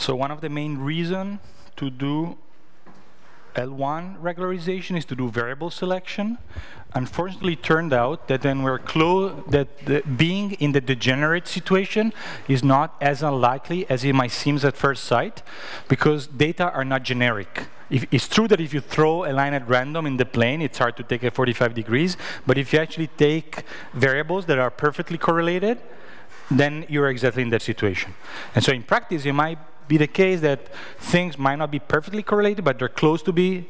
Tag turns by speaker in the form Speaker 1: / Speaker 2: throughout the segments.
Speaker 1: So one of the main reasons to do L1 regularization is to do variable selection. Unfortunately, it turned out that when we're being in the degenerate situation is not as unlikely as it might seem at first sight, because data are not generic. It's true that if you throw a line at random in the plane, it's hard to take at 45 degrees, but if you actually take variables that are perfectly correlated, then you're exactly in that situation. And so in practice, it might be the case that things might not be perfectly correlated, but they're close to be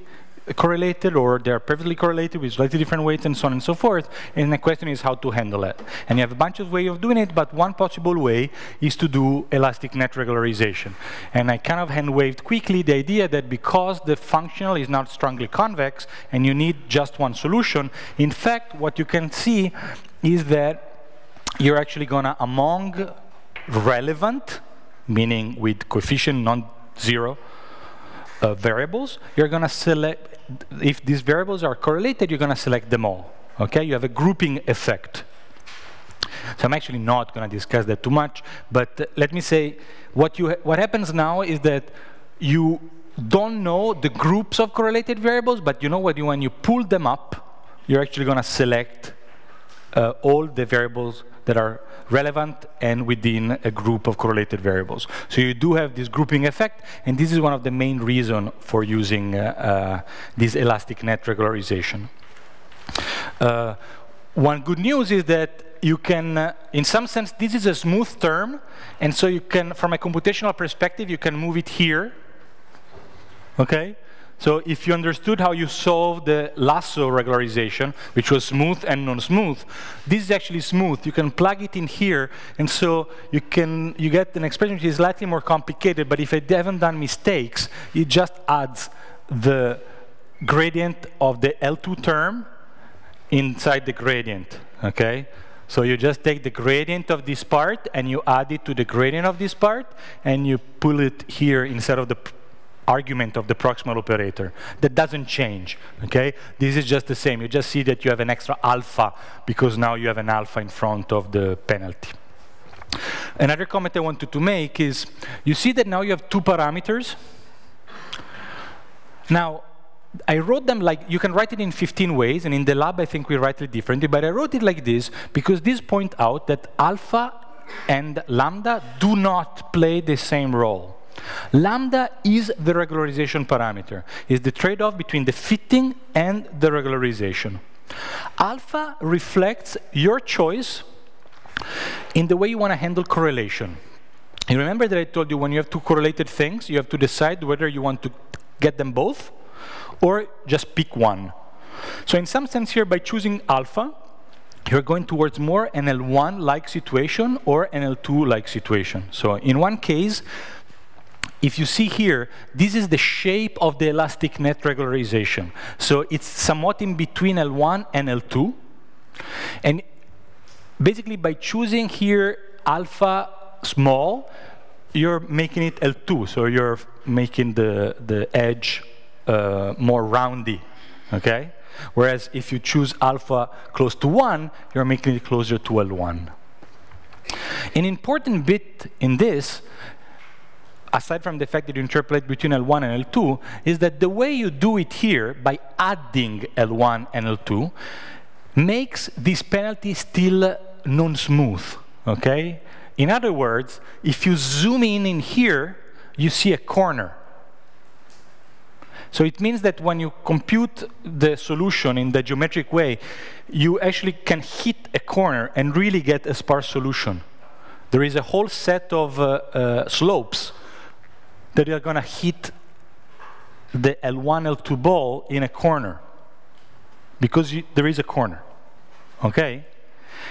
Speaker 1: correlated, or they're perfectly correlated with slightly different weights and so on and so forth. And the question is how to handle it. And you have a bunch of ways of doing it, but one possible way is to do elastic net regularization. And I kind of hand-waved quickly the idea that because the functional is not strongly convex and you need just one solution, in fact, what you can see is that you're actually going to, among relevant, meaning with coefficient non-zero variables, you're going to select, if these variables are correlated, you're going to select them all. Okay, you have a grouping effect. So I'm actually not going to discuss that too much, but let me say what happens now is that you don't know the groups of correlated variables, but you know what, when you pull them up, you're actually going to select all the variables that are relevant and within a group of correlated variables. So you do have this grouping effect, and this is one of the main reasons for using this elastic net regularization. One good news is that you can, in some sense, this is a smooth term, and so you can, from a computational perspective, you can move it here. Okay? So if you understood how you solved the lasso regularization, which was smooth and non-smooth, this is actually smooth. You can plug it in here, and so you get an expression which is slightly more complicated, but if I haven't done mistakes, it just adds the gradient of the L2 term inside the gradient, okay? So you just take the gradient of this part, and you add it to the gradient of this part, and you pull it here instead of the argument of the proximal operator. That doesn't change, okay? This is just the same. You just see that you have an extra alpha because now you have an alpha in front of the penalty. Another comment I wanted to make is, you see that now you have two parameters. Now, I wrote them like, you can write it in 15 ways, and in the lab I think we write it differently, but I wrote it like this because these point out that alpha and lambda do not play the same role. Lambda is the regularization parameter. It's the trade-off between the fitting and the regularization. Alpha reflects your choice in the way you want to handle correlation. You remember that I told you when you have two correlated things, you have to decide whether you want to get them both or just pick one. So in some sense here, by choosing alpha, you're going towards more an L1-like situation or an L2-like situation. So in one case, if you see here, this is the shape of the elastic net regularization. So it's somewhat in between L1 and L2. And basically, by choosing here alpha small, you're making it L2. So you're making the edge more roundy, okay? Whereas if you choose alpha close to 1, you're making it closer to L1. An important bit in this, aside from the fact that you interpolate between L1 and L2, is that the way you do it here, by adding L1 and L2, makes this penalty still non-smooth, okay? In other words, if you zoom in here, you see a corner. So it means that when you compute the solution in the geometric way, you actually can hit a corner and really get a sparse solution. There is a whole set of slopes that you're going to hit the L1, L2 ball in a corner because there is a corner, okay?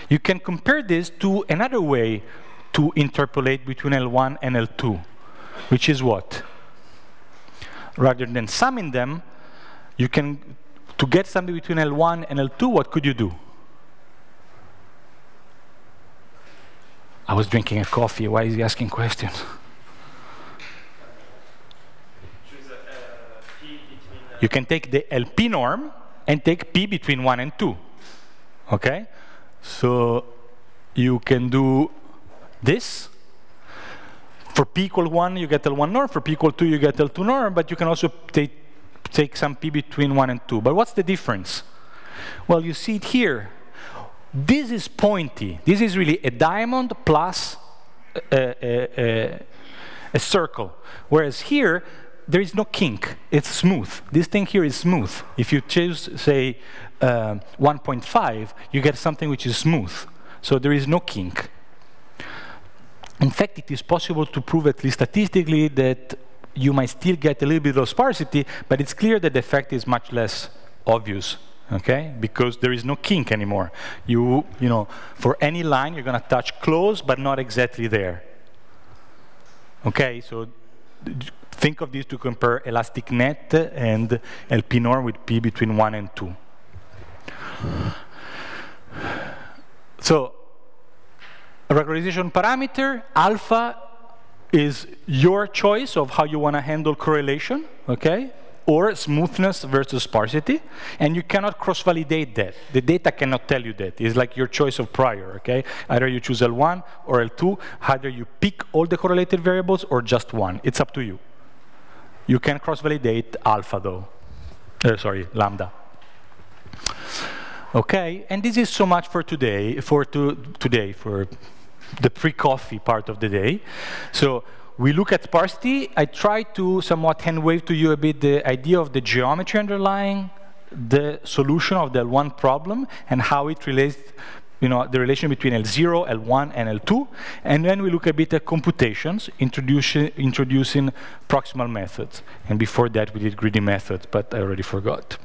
Speaker 1: You can compare this to another way to interpolate between L1 and L2, which is what? Rather than summing them, you can, to get something between L1 and L2, what could you do? I was drinking a coffee. Why is he asking questions? You can take the LP norm and take P between 1 and 2. Okay? So you can do this. For p equal 1, you get L1 norm. For p equal 2, you get L2 norm. But you can also take some p between 1 and 2. But what's the difference? Well, you see it here. This is pointy. This is really a diamond plus a circle. Whereas here, there is no kink. It's smooth. This thing here is smooth. If you choose, say, 1.5, you get something which is smooth. So there is no kink. In fact, it is possible to prove, at least statistically, that you might still get a little bit of sparsity, but it's clear that the effect is much less obvious, okay? Because there is no kink anymore. You know, for any line, you're going to touch close, but not exactly there. Okay, so think of this to compare elastic net and LP norm with p between 1 and 2. So, a regularization parameter, alpha, is your choice of how you want to handle correlation, okay? Or smoothness versus sparsity. And you cannot cross-validate that. The data cannot tell you that. It's like your choice of prior, okay? Either you choose L1 or L2. Either you pick all the correlated variables or just one. It's up to you. You can cross-validate alpha, though. Sorry, lambda. Okay, and this is so much for today, for the pre-coffee part of the day. So we look at sparsity. I try to somewhat hand-wave to you a bit the idea of the geometry underlying the solution of the L1 problem and how it relates, you know, the relation between L0, L1, and L2. And then we look a bit at computations, introducing proximal methods. And before that, we did greedy methods, but I already forgot.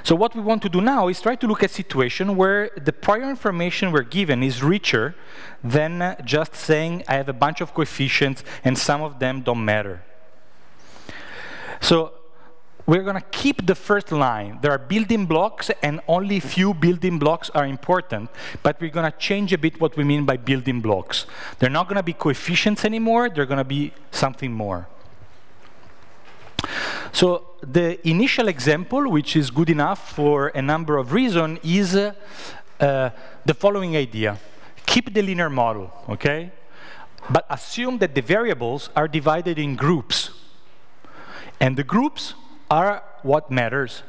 Speaker 1: So what we want to do now is try to look at situations where the prior information we're given is richer than just saying I have a bunch of coefficients and some of them don't matter. So we're going to keep the first line. There are building blocks and only few building blocks are important, but we're going to change a bit what we mean by building blocks. They're not going to be coefficients anymore, they're going to be something more. So the initial example, which is good enough for a number of reasons, is the following idea. Keep the linear model, okay? But assume that the variables are divided in groups. And the groups are what matters.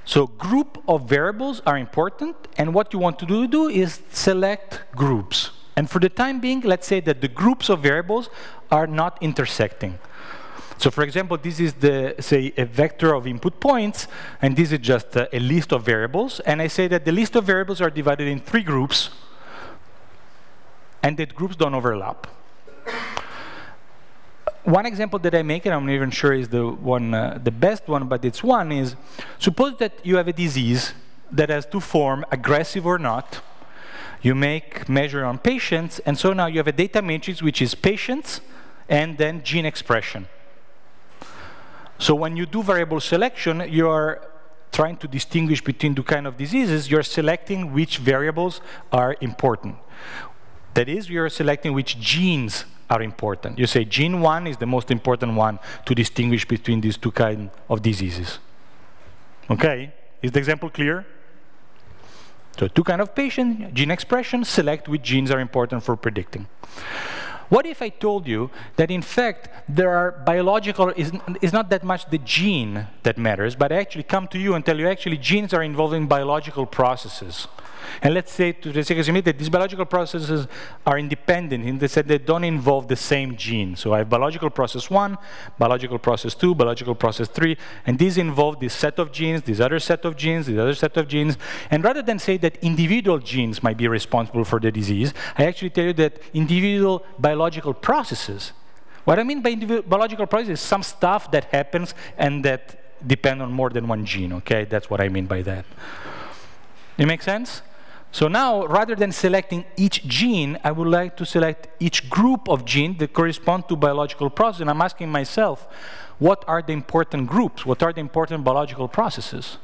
Speaker 1: So group of variables are important, and what you want to do is select groups. And for the time being, let's say that the groups of variables are not intersecting. So for example, this is say a vector of input points, and this is just a list of variables. And I say that the list of variables are divided in 3 groups, and that groups don't overlap. One example that I make, and I'm not even sure is the best one, but it's one, is suppose that you have a disease that has 2 forms, aggressive or not. You make measure on patients, and so now you have a data matrix which is patients and then gene expression. So when you do variable selection, you are trying to distinguish between 2 kinds of diseases. You're selecting which variables are important. That is, you're selecting which genes are important. You say gene 1 is the most important one to distinguish between these 2 kinds of diseases. Okay? Is the example clear? So 2 kinds of patient, gene expression, select which genes are important for predicting. What if I told you that, in fact, there are biological, is not that much the gene that matters, but I actually come to you and tell you, actually, genes are involved in biological processes. And let's say, to the sake of that these biological processes are independent in the sense they don't involve the same gene. So I have biological process 1, biological process 2, biological process 3, and these involve this set of genes, this other set of genes, this other set of genes. And rather than say that individual genes might be responsible for the disease, I actually tell you that individual biological processes. What I mean by biological processes is some stuff that happens and that depend on more than one gene, okay? That's what I mean by that. It makes sense? So now, rather than selecting each gene, I would like to select each group of genes that correspond to biological processes. And I'm asking myself, what are the important groups? What are the important biological processes?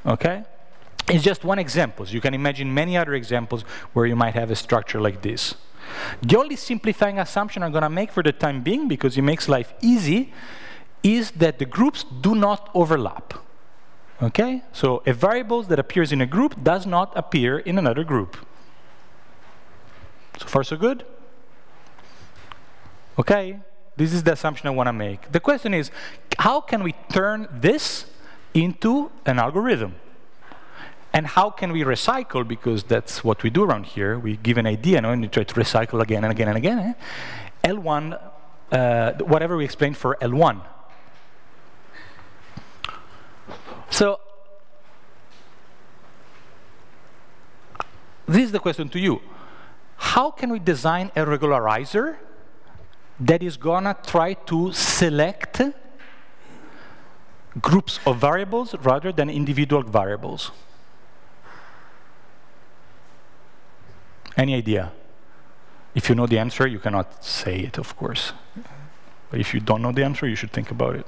Speaker 1: Okay? It's just one example. So you can imagine many other examples where you might have a structure like this. The only simplifying assumption I'm going to make for the time being, because it makes life easy, is that the groups do not overlap. Okay? So a variable that appears in a group does not appear in another group. So far, so good? Okay? This is the assumption I want to make. The question is, how can we turn this into an algorithm? And how can we recycle, because that's what we do around here. We give an idea and we try to recycle again and again and again. L1, whatever we explained for L1. So, this is the question to you. How can we design a regularizer that is gonna try to select groups of variables rather than individual variables? Any idea? If you know the answer, you cannot say it, of course. But if you don't know the answer, you should think about it.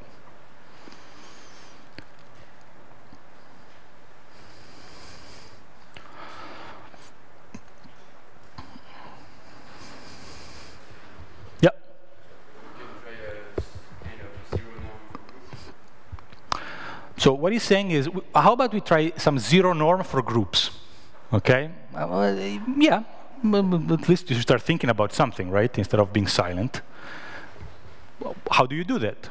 Speaker 1: Yeah. So what he's saying is, how about we try some zero norm for groups? Okay? Yeah. At least you should start thinking about something, right? Instead of being silent. How do you do that?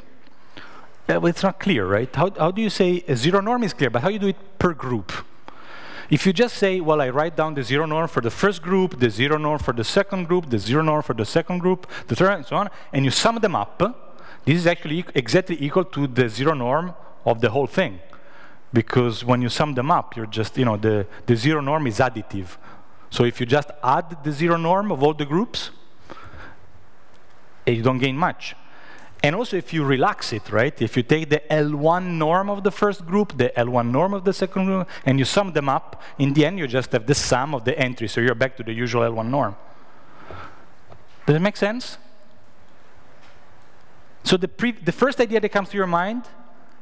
Speaker 1: Well, it's not clear, right? How do you say a zero norm is clear, but how do you do it per group? If you just say, well, I write down the zero norm for the first group, the zero norm for the second group, the zero norm for the second group, the third, and so on, and you sum them up, this is actually exactly equal to the zero norm of the whole thing. Because when you sum them up, you're just, the zero norm is additive. So if you just add the zero norm of all the groups, you don't gain much. And also if you relax it, right? If you take the L1 norm of the first group, the L1 norm of the second group, and you sum them up, in the end you just have the sum of the entries, so you're back to the usual L1 norm. Does it make sense? So the first idea that comes to your mind,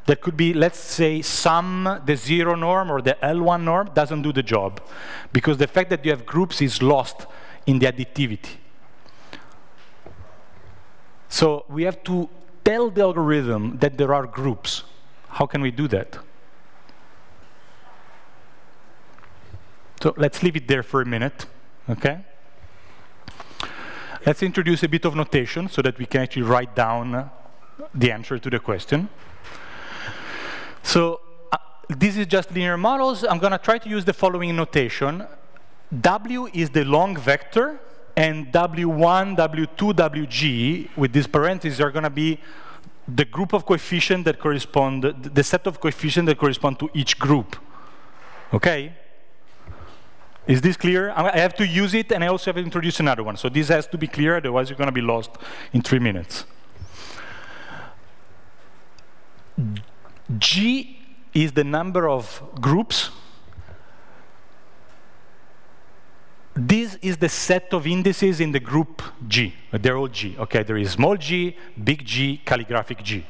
Speaker 1: that could be, let's say, sum the zero norm or the L1 norm, doesn't do the job. Because the fact that you have groups is lost in the additivity. So we have to tell the algorithm that there are groups. How can we do that? So let's leave it there for a minute, okay? Let's introduce a bit of notation so that we can actually write down the answer to the question. So this is just linear models. I'm going to try to use the following notation. W is the long vector, and W1, W2, Wg, with these parentheses, are going to be the group of coefficients that correspond, the set of coefficients that correspond to each group. Okay? Is this clear? I have to use it, and I also have to introduce another one. So this has to be clear, otherwise you're going to be lost in 3 minutes. G is the number of groups. This is the set of indices in the group G. They're all G. Okay, there is small g, big G, calligraphic G.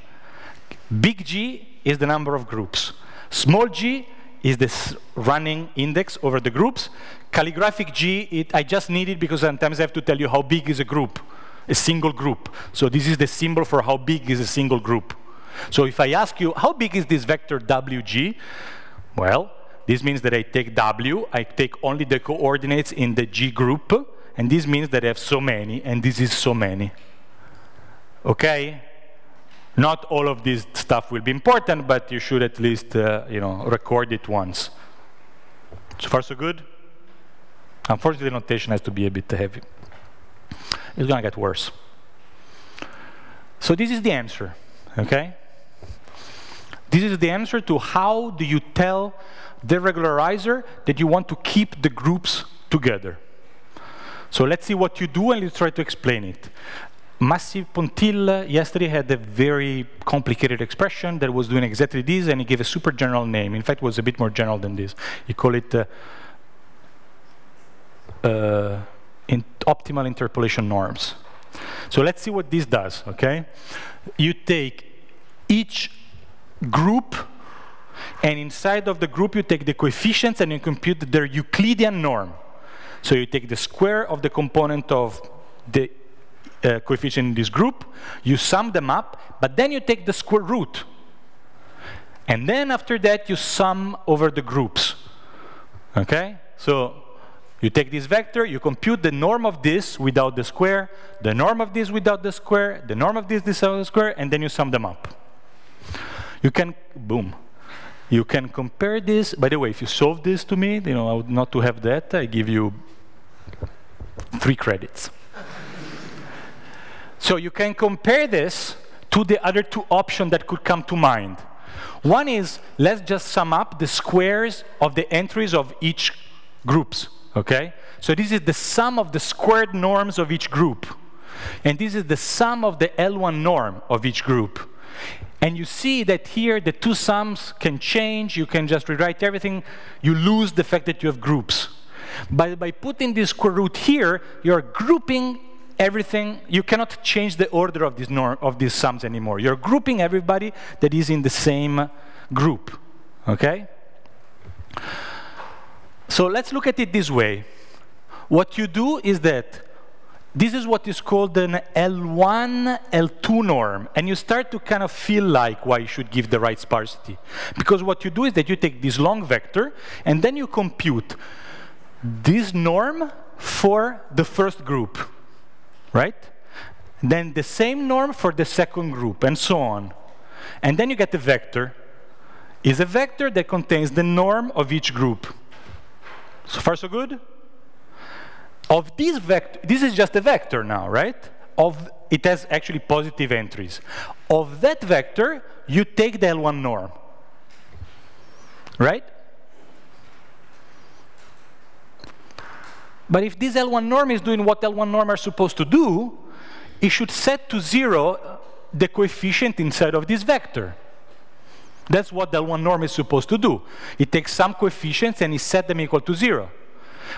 Speaker 1: Big G is the number of groups. Small g is this running index over the groups. Calligraphic G, I just need it because sometimes I have to tell you how big is a group, a single group. So this is the symbol for how big is a single group. So if I ask you, how big is this vector Wg? Well, this means that I take W, I take only the coordinates in the G group, and this means that I have so many, and this is so many. Okay? Not all of this stuff will be important, but you should at least record it once. So far, so good? Unfortunately, the notation has to be a bit heavy. It's going to get worse. So this is the answer, okay? This is the answer to how do you tell the regularizer that you want to keep the groups together. So let's see what you do, and let's try to explain it. Massimo Pontil yesterday had a very complicated expression that was doing exactly this, and he gave a super general name. In fact, it was a bit more general than this. He called it optimal interpolation norms. So let's see what this does, okay? You take each group, and inside of the group you take the coefficients and you compute their Euclidean norm. So you take the square of the component of the coefficient in this group, you sum them up, but then you take the square root. And then after that you sum over the groups. Okay? So You take this vector, you compute the norm of this without the square, the norm of this without the square, the norm of this without the square, and then you sum them up. You can, boom. You can compare this. By the way, if you solve this to me, I would not to have that. I give you 3 credits. So you can compare this to the other 2 options that could come to mind. One is, let's just sum up the squares of the entries of each groups, okay? So this is the sum of the squared norms of each group. And this is the sum of the L1 norm of each group. And you see that here the 2 sums can change. You can just rewrite everything. You lose the fact that you have groups. But by putting this square root here, you're grouping everything. You cannot change the order of these sums anymore. You're grouping everybody that is in the same group, okay? So let's look at it this way. What you do is that this is what is called an L1, L2 norm. And you start to kind of feel like why you should give the right sparsity. Because what you do is that you take this long vector, and then you compute this norm for the first group, right? Then the same norm for the second group, and so on. And then you get the vector. Is a vector that contains the norm of each group. So far, so good? Of this vector, this is just a vector now, right? It has actually positive entries. Of that vector, you take the L1 norm, right? But if this L1 norm is doing what L1 norm are supposed to do, it should set to 0 the coefficient inside of this vector. That's what the L1 norm is supposed to do. It takes some coefficients and it set them equal to 0.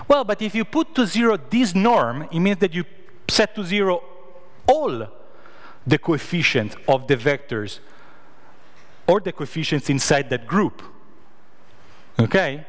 Speaker 1: Well, but if you put to 0 this norm, it means that you set to 0 all the coefficients of the vectors or the coefficients inside that group. Okay?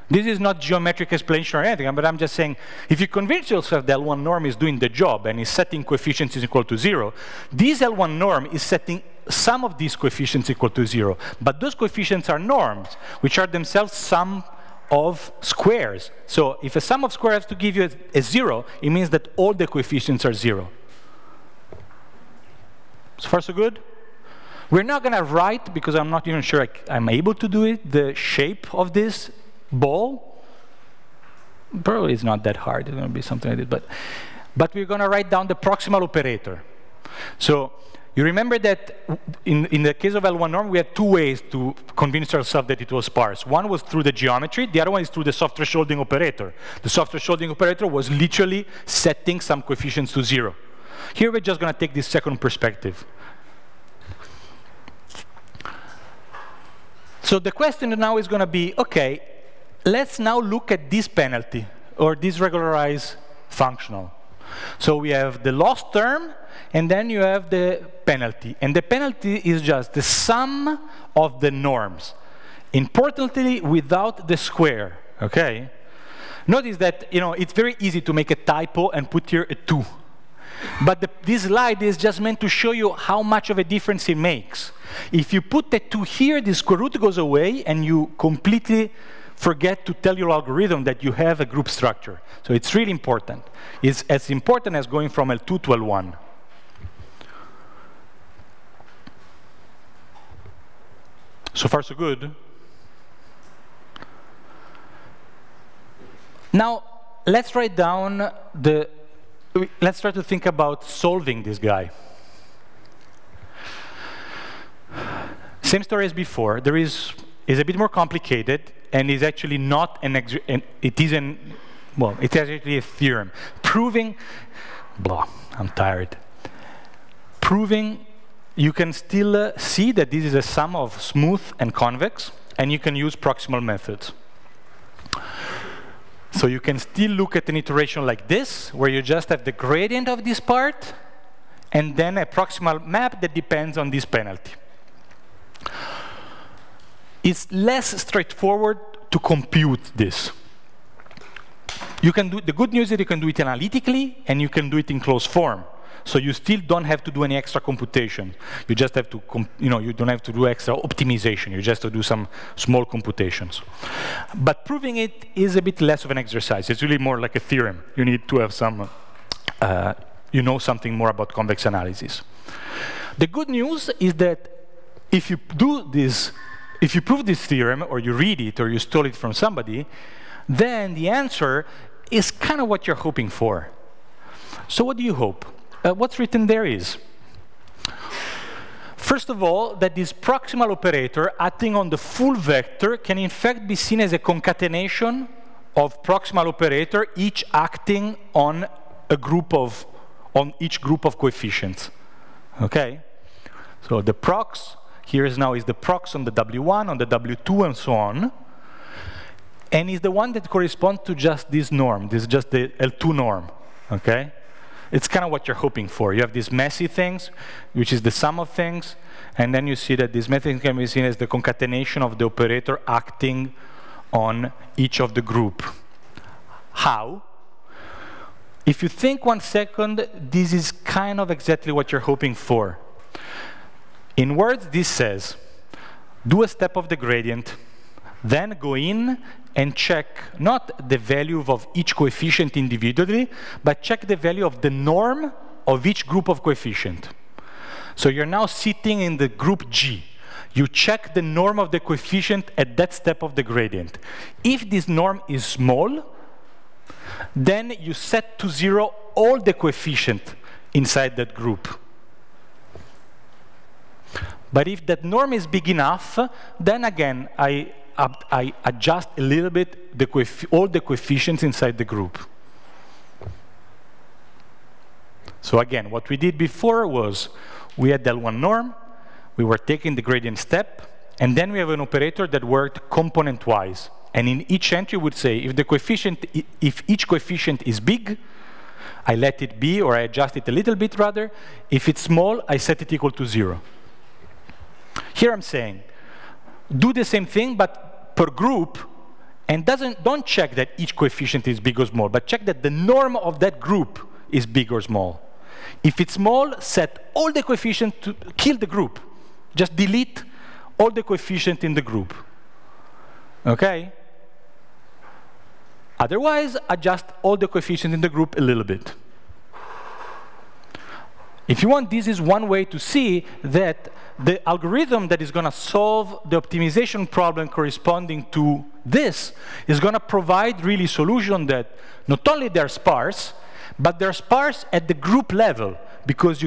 Speaker 1: This is not geometric explanation or anything, but I'm just saying, if you convince yourself that L1 norm is doing the job and is setting coefficients is equal to 0, this L1 norm is setting some of these coefficients equal to 0. But those coefficients are norms, which are themselves sum of squares. So if a sum of squares has to give you a 0, it means that all the coefficients are 0. So far, so good? We're not going to write, because I'm not even sure I'm able to do it, the shape of this ball. Probably it's not that hard. It's going to be something like this. But we're going to write down the proximal operator. So you remember that in the case of L1 norm, we had 2 ways to convince ourselves that it was sparse. One was through the geometry. The other one is through the soft thresholding operator. The soft thresholding operator was literally setting some coefficients to 0. Here we're just going to take this second perspective. So the question now is going to be, OK, let's now look at this penalty, or this regularized functional. So we have the loss term, and then you have the penalty. And the penalty is just the sum of the norms, importantly without the square, okay? Notice that, it's very easy to make a typo and put here a 2. But this slide is just meant to show you how much of a difference it makes. If you put the 2 here, the square root goes away, and you completely forget to tell your algorithm that you have a group structure. So it's really important. It's as important as going from L2 to L1. So far, so good. Now, let's write down let's try to think about solving this guy. Same story as before. There is a bit more complicated, and is actually not it's actually a theorem. Proving, I'm tired. Proving, you can still see that this is a sum of smooth and convex, and you can use proximal methods. So you can still look at an iteration like this, where you just have the gradient of this part, and then a proximal map that depends on this penalty. It's less straightforward to compute this. You can do, the good news is you can do it analytically, and you can do it in closed form. so you still don't have to do any extra computation. You just have to, you don't have to do extra optimization. You just have to do some small computations. But proving it is a bit less of an exercise. It's really more like a theorem. You need to have some, you know something more about convex analysis. The good news is that if you do this, if you prove this theorem, or you read it, or you stole it from somebody, then the answer is kind of what you're hoping for. So what do you hope? What's written there is, first of all, that this proximal operator acting on the full vector can in fact be seen as a concatenation of proximal operator, each acting on a group of, on each group of coefficients. Okay? So the prox here is now the prox on the W1, on the W2, and so on. And is the one that corresponds to just this norm. This is just the L2 norm. Okay? It's kind of what you're hoping for. You have these messy things, which is the sum of things, and then you see that these messy things can be seen as the concatenation of the operator acting on each of the group. How? If you think 1 second, this is kind of exactly what you're hoping for. In words, this says, do a step of the gradient, then go in and check not the value of each coefficient individually, but check the value of the norm of each group of coefficient. So you're now sitting in the group G. You check the norm of the coefficient at that step of the gradient. If this norm is small, then you set to 0 all the coefficients inside that group. But if that norm is big enough, then again, I adjust a little bit all the coefficients inside the group. So again, what we did before was we had L1 norm, we were taking the gradient step, and then we have an operator that worked component-wise. And in each entry would say, if each coefficient is big, I let it be, or I adjust it a little bit rather. If it's small, I set it equal to 0. Here I'm saying, do the same thing, but per group, and don't check that each coefficient is big or small, but check that the norm of that group is big or small. If it's small, set all the coefficients to kill the group. Just delete all the coefficients in the group. Okay? Otherwise, adjust all the coefficients in the group a little bit. If you want, this is one way to see that the algorithm that is going to solve the optimization problem corresponding to this is going to provide really solutions that not only they're sparse, but they're sparse at the group level, because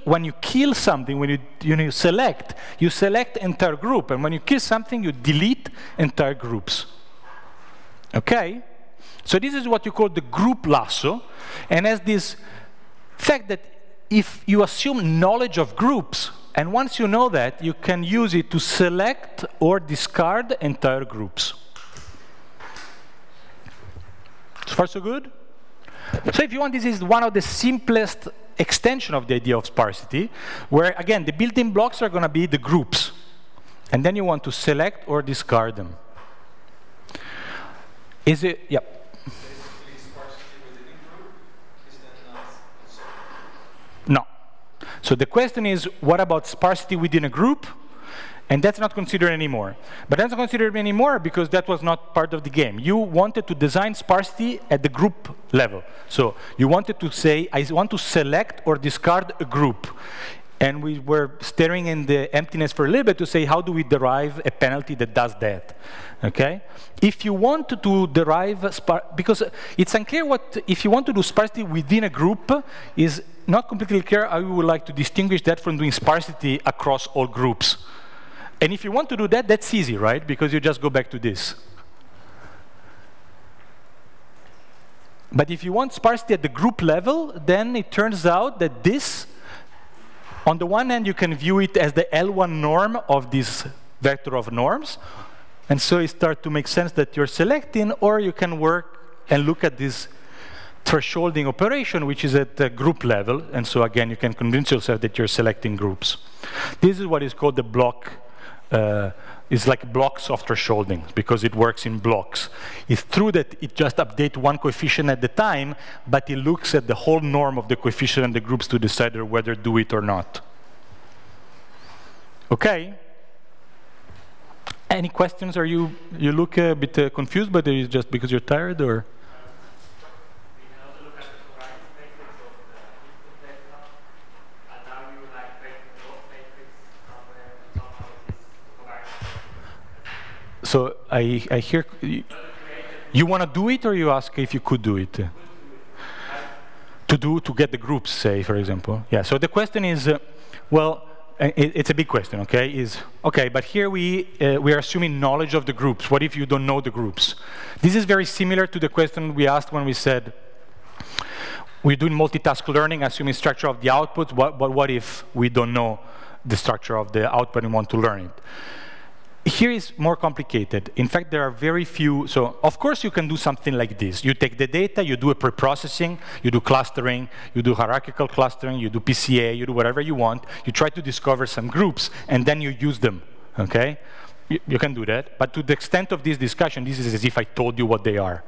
Speaker 1: when you kill something, when you select entire group, and when you kill something, you delete entire groups. Okay? So this is what you call the group lasso, and has this fact that if you assume knowledge of groups, and once you know that, you can use it to select or discard entire groups. So far, so good? So if you want, this is one of the simplest extension of the idea of sparsity, where, again, the building blocks are going to be the groups. And then you want to select or discard them. Is it, yeah.
Speaker 2: Basically, sparsity within a group is then not considered.
Speaker 1: No. So the question is, what about sparsity within a group? And that's not considered anymore. But that's not considered anymore because that was not part of the game. You wanted to design sparsity at the group level. So you wanted to say, I want to select or discard a group. And we were staring in the emptiness for a little bit to say, how do we derive a penalty that does that? Okay? If you want to derive, because it's unclear what, if you want to do sparsity within a group, is not completely clear how you would like to distinguish that from doing sparsity across all groups. And if you want to do that, that's easy, right? Because you just go back to this. But if you want sparsity at the group level, then it turns out that this, on the one hand, you can view it as the L1 norm of this vector of norms. And so it starts to make sense that you're selecting, or you can work and look at this thresholding operation, which is at the group level. And so again, you can convince yourself that you're selecting groups. This is what is called the block is like block soft thresholding because it works in blocks. It's true that it just updates one coefficient at the time, but it looks at the whole norm of the coefficient and the groups to decide whether to do it or not. Okay? Any questions? Are you look a bit confused, but is just because you're tired, or? So I hear you want to do it, or you ask if you could do it? To get the groups, say, for example. Yeah. So the question is, well, it's a big question. Okay. Is okay, but here we are assuming knowledge of the groups. What if you don't know the groups? This is very similar to the question we asked when we said we're doing multitask learning, assuming structure of the output. But what if we don't know the structure of the output and want to learn it? Here is more complicated. In fact, there are very few. So, of course, you can do something like this. You take the data, you do a pre-processing, you do clustering, you do hierarchical clustering, you do PCA, you do whatever you want. You try to discover some groups, and then you use them, okay? You can do that. But to the extent of this discussion, this is as if I told you what they are.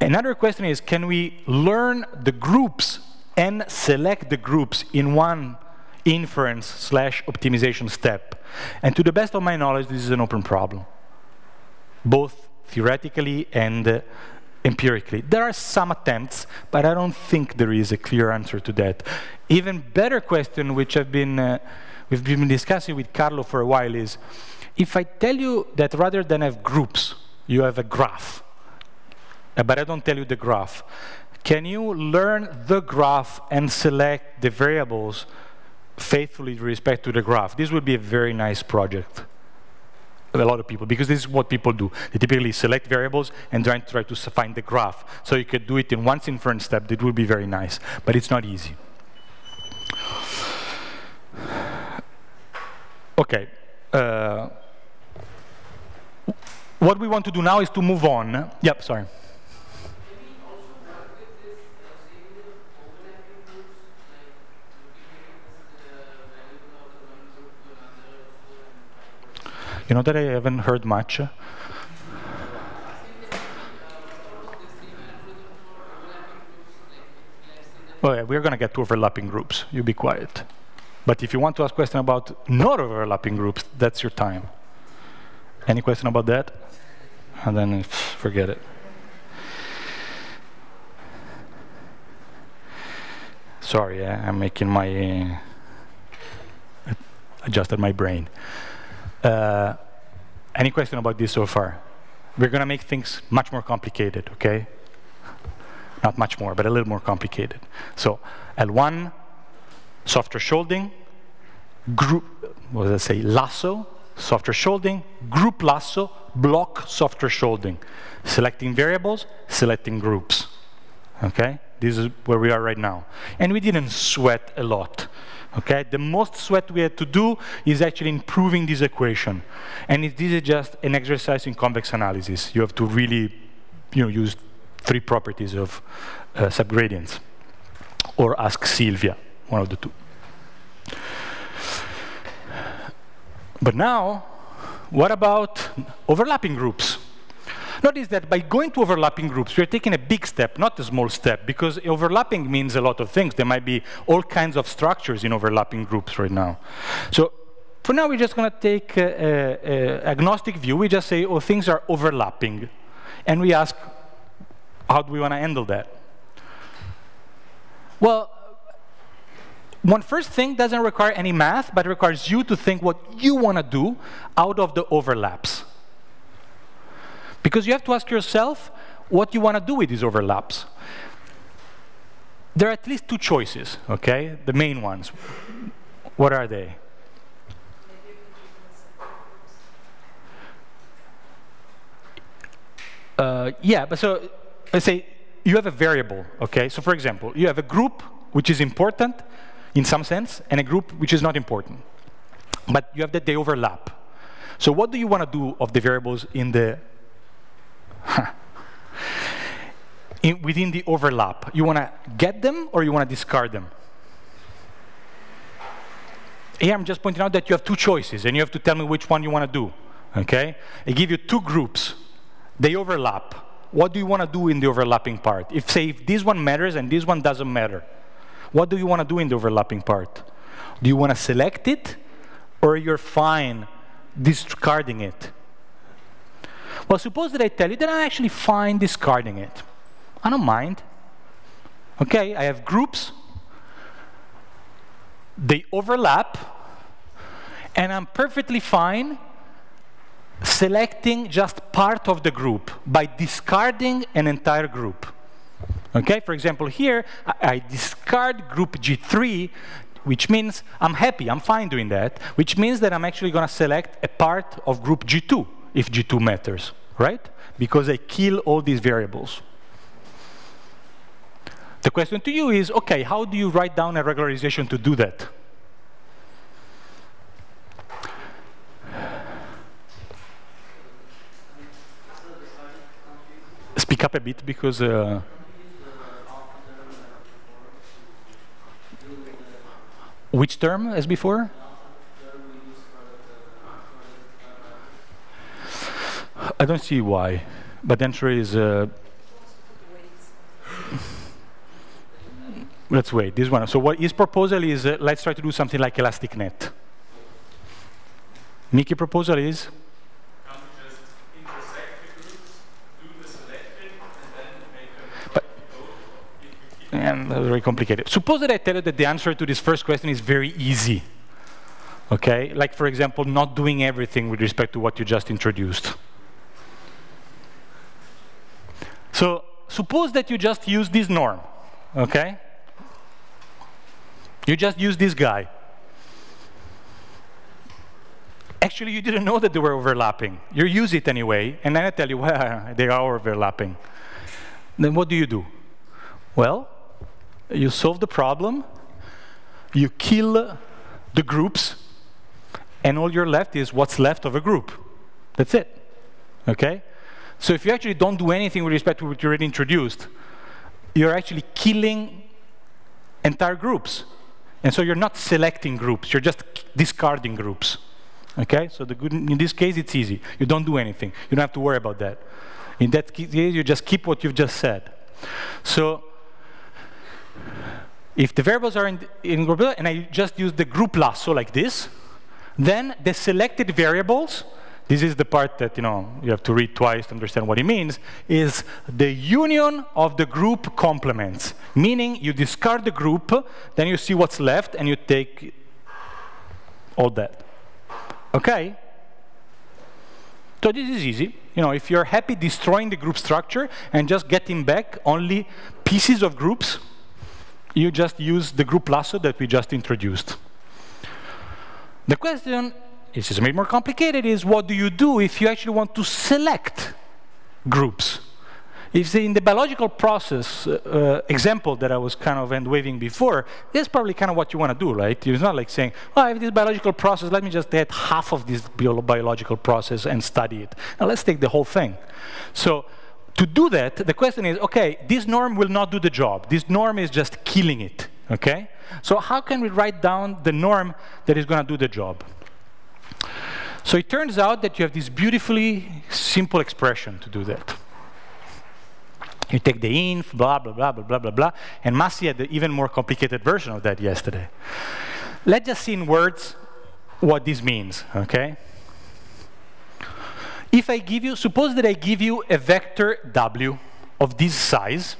Speaker 1: Another question is, can we learn the groups and select the groups in one inference/optimization step? And to the best of my knowledge, this is an open problem, both theoretically and empirically. There are some attempts, but I don't think there is a clear answer to that. Even better question, which we've been discussing with Carlo for a while, is if I tell you that rather than have groups, you have a graph, but I don't tell you the graph, can you learn the graph and select the variables faithfully with respect to the graph? This would be a very nice project of a lot of people, because this is what people do. They typically select variables and try to find the graph. So you could do it in one inference step. That would be very nice, but it's not easy. Okay. What we want to do now is to move on. Yep, sorry. You know that I haven't heard much. Oh yeah, we're going to get to overlapping groups. You be quiet. But if you want to ask a question about not overlapping groups, that's your time. Any question about that? And then forget it. Sorry, I'm making my adjusted my brain. Any question about this so far? We're going to make things much more complicated, okay? Not much more, but a little more complicated. So, L1, soft thresholding, group, what did I say? Lasso, soft thresholding, group lasso, block soft thresholding. Selecting variables, selecting groups, okay? This is where we are right now. And we didn't sweat a lot. Okay, the most sweat we had to do is actually improving this equation, and this is just an exercise in convex analysis. You have to really, use 3 properties of subgradients, or ask Silvia, one of the 2. But now, what about overlapping groups? Notice that by going to overlapping groups, we're taking a big step, not a small step, because overlapping means a lot of things. There might be all kinds of structures in overlapping groups right now. So for now, we're just going to take an agnostic view. We just say, oh, things are overlapping. And we ask, how do we want to handle that? Well, one first thing doesn't require any math, but requires you to think what you want to do out of the overlaps. Because you have to ask yourself what you want to do with these overlaps. There are at least 2 choices, okay? The main ones. What are they? Yeah, but so let's say you have a variable, okay? So for example, you have a group which is important in some sense, and a group which is not important. But you have that they overlap. So what do you want to do of the variables in the within the overlap? You want to get them or you want to discard them? Here I'm just pointing out that you have 2 choices and you have to tell me which one you want to do. okay? I give you two groups. They overlap. What do you want to do in the overlapping part? If, say, if this one matters and this one doesn't matter, what do you want to do in the overlapping part? Do you want to select it, or you're fine discarding it? Well, suppose that I tell you that I'm actually fine discarding it. I don't mind. Okay, I have groups. They overlap, and I'm perfectly fine selecting just part of the group by discarding an entire group. Okay, for example, here I discard group G3, which means I'm happy, I'm fine doing that, which means that I'm actually going to select a part of group G2 if G2 matters, right? Because I kill all these variables. The question to you is, okay, how do you write down a regularization to do that? Speak up a bit because which term as before? I don't see why, but the answer is let's wait, this one. So what his proposal is, let's try to do something like elastic net. Mickey's proposal is? And very complicated. Suppose that I tell you that the answer to this first question is very easy. Okay? Like, for example, not doing everything with respect to what you just introduced. So, suppose that you just use this norm. Okay? You just use this guy. Actually, you didn't know that they were overlapping. You use it anyway, and then I tell you, well, they are overlapping. Then what do? Well, you solve the problem, you kill the groups, and all you're left is what's left of a group. That's it. Okay? So if you actually don't do anything with respect to what you already introduced, you're actually killing entire groups. And so you're not selecting groups, you're just discarding groups. Okay? So in this case, it's easy. You don't do anything. You don't have to worry about that. In that case, you just keep what you've just said. So if the variables are in group, and I just use the group lasso like this, then the selected variables, this is the part that you have to read twice to understand what it means, is the union of the group complements. Meaning you discard the group, then you see what's left, and you take all that. Okay? So this is easy. If you're happy destroying the group structure and just getting back only pieces of groups, you just use the group lasso that we just introduced. The question, this is a bit more complicated, is what do you do if you actually want to select groups? If in the biological process example that I was kind of hand-waving before, that's probably kind of what you want to do, right? It's not like saying, oh, I have this biological process, let me just get half of this biological process and study it. Now let's take the whole thing. So to do that, the question is, okay, this norm will not do the job. This norm is just killing it, okay? So how can we write down the norm that is going to do the job? So it turns out that you have this beautifully simple expression to do that. You take the inf, blah, blah, blah, blah, blah, blah, blah, and Massi had the even more complicated version of that yesterday. Let's just see in words what this means, okay? If I give you, suppose that I give you a vector W of this size,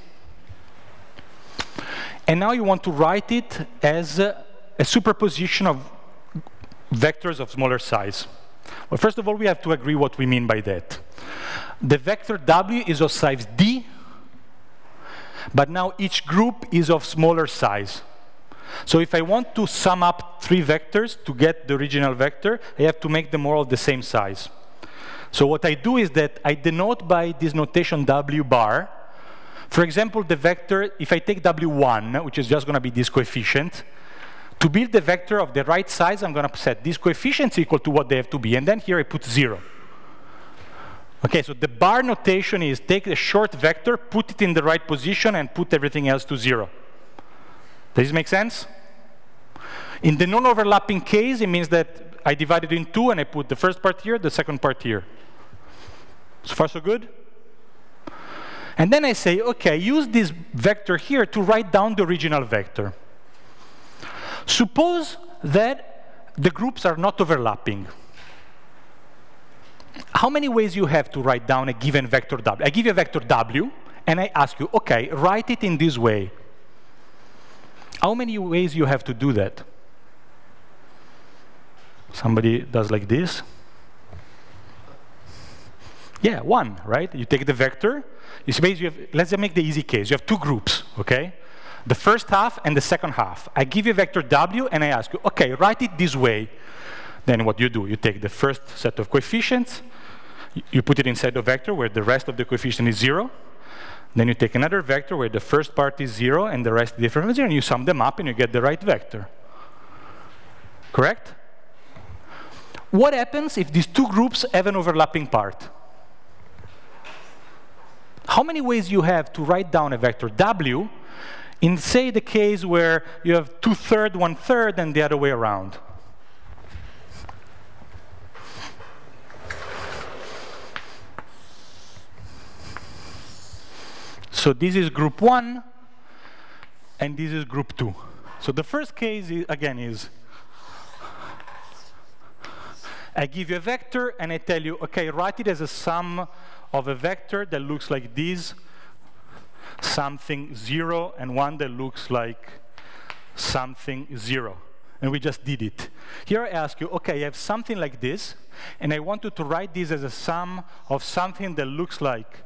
Speaker 1: and now you want to write it as a superposition of vectors of smaller size. Well, first of all, we have to agree what we mean by that. The vector W is of size D, but now each group is of smaller size. So if I want to sum up 3 vectors to get the original vector, I have to make them all of the same size. So what I do is that I denote by this notation W bar. For example, the vector, if I take W1, which is just going to be this coefficient, to build the vector of the right size, I'm going to set these coefficients equal to what they have to be. And then here I put 0. Okay, so the bar notation is take a short vector, put it in the right position, and put everything else to 0. Does this make sense? In the non-overlapping case, it means that I divide it in two, and I put the first part here, the second part here. So far, so good? And then I say, OK, use this vector here to write down the original vector. Suppose that the groups are not overlapping. How many ways you have to write down a given vector W? I give you a vector W, and I ask you, OK, write it in this way. How many ways you have to do that? Somebody does like this. Yeah, one, right? You take the vector. You suppose you have, let's make the easy case. You have two groups, OK? The first half and the second half. I give you a vector W, and I ask you, OK, write it this way. Then what you do, you take the first set of coefficients, you put it inside the vector where the rest of the coefficient is 0. Then you take another vector where the first part is 0 and the rest is different from 0, and you sum them up and you get the right vector. Correct? What happens if these two groups have an overlapping part? How many ways you have to write down a vector W in, say, the case where you have 2/3, 1/3, and the other way around? So this is group 1, and this is group 2. So the first case, again, is I give you a vector, and I tell you, OK, write it as a sum of a vector that looks like this, something 0, and one that looks like something 0. And we just did it. Here I ask you, OK, I have something like this, and I want you to write this as a sum of something that looks like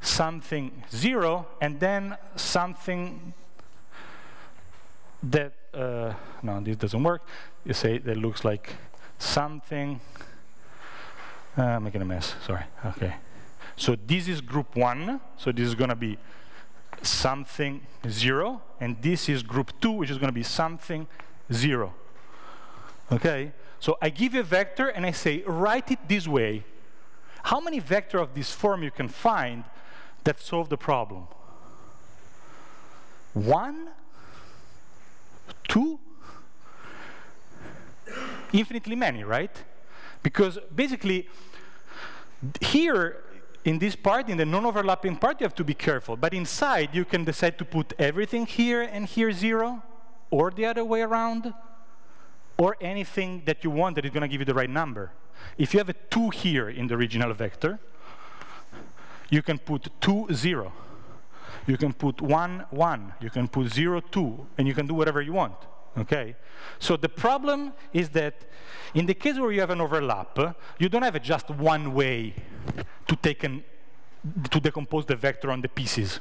Speaker 1: something 0, and then something that, no, this doesn't work. You say that looks like something, I'm making a mess, sorry, OK. So this is group 1, so this is going to be something 0, and this is group 2, which is going to be something 0. OK? So I give you a vector, and I say, write it this way. How many vectors of this form you can find that solve the problem? 1? 2? Infinitely many, right? Because basically, here, in this part, in the non-overlapping part, you have to be careful. But inside, you can decide to put everything here and here 0, or the other way around, or anything that you want that is going to give you the right number. If you have a 2 here in the original vector, you can put 2, 0. You can put 1, 1. You can put 0, 2. And you can do whatever you want. Okay? So the problem is that in the case where you have an overlap, you don't have just one way to decompose the vector on the pieces.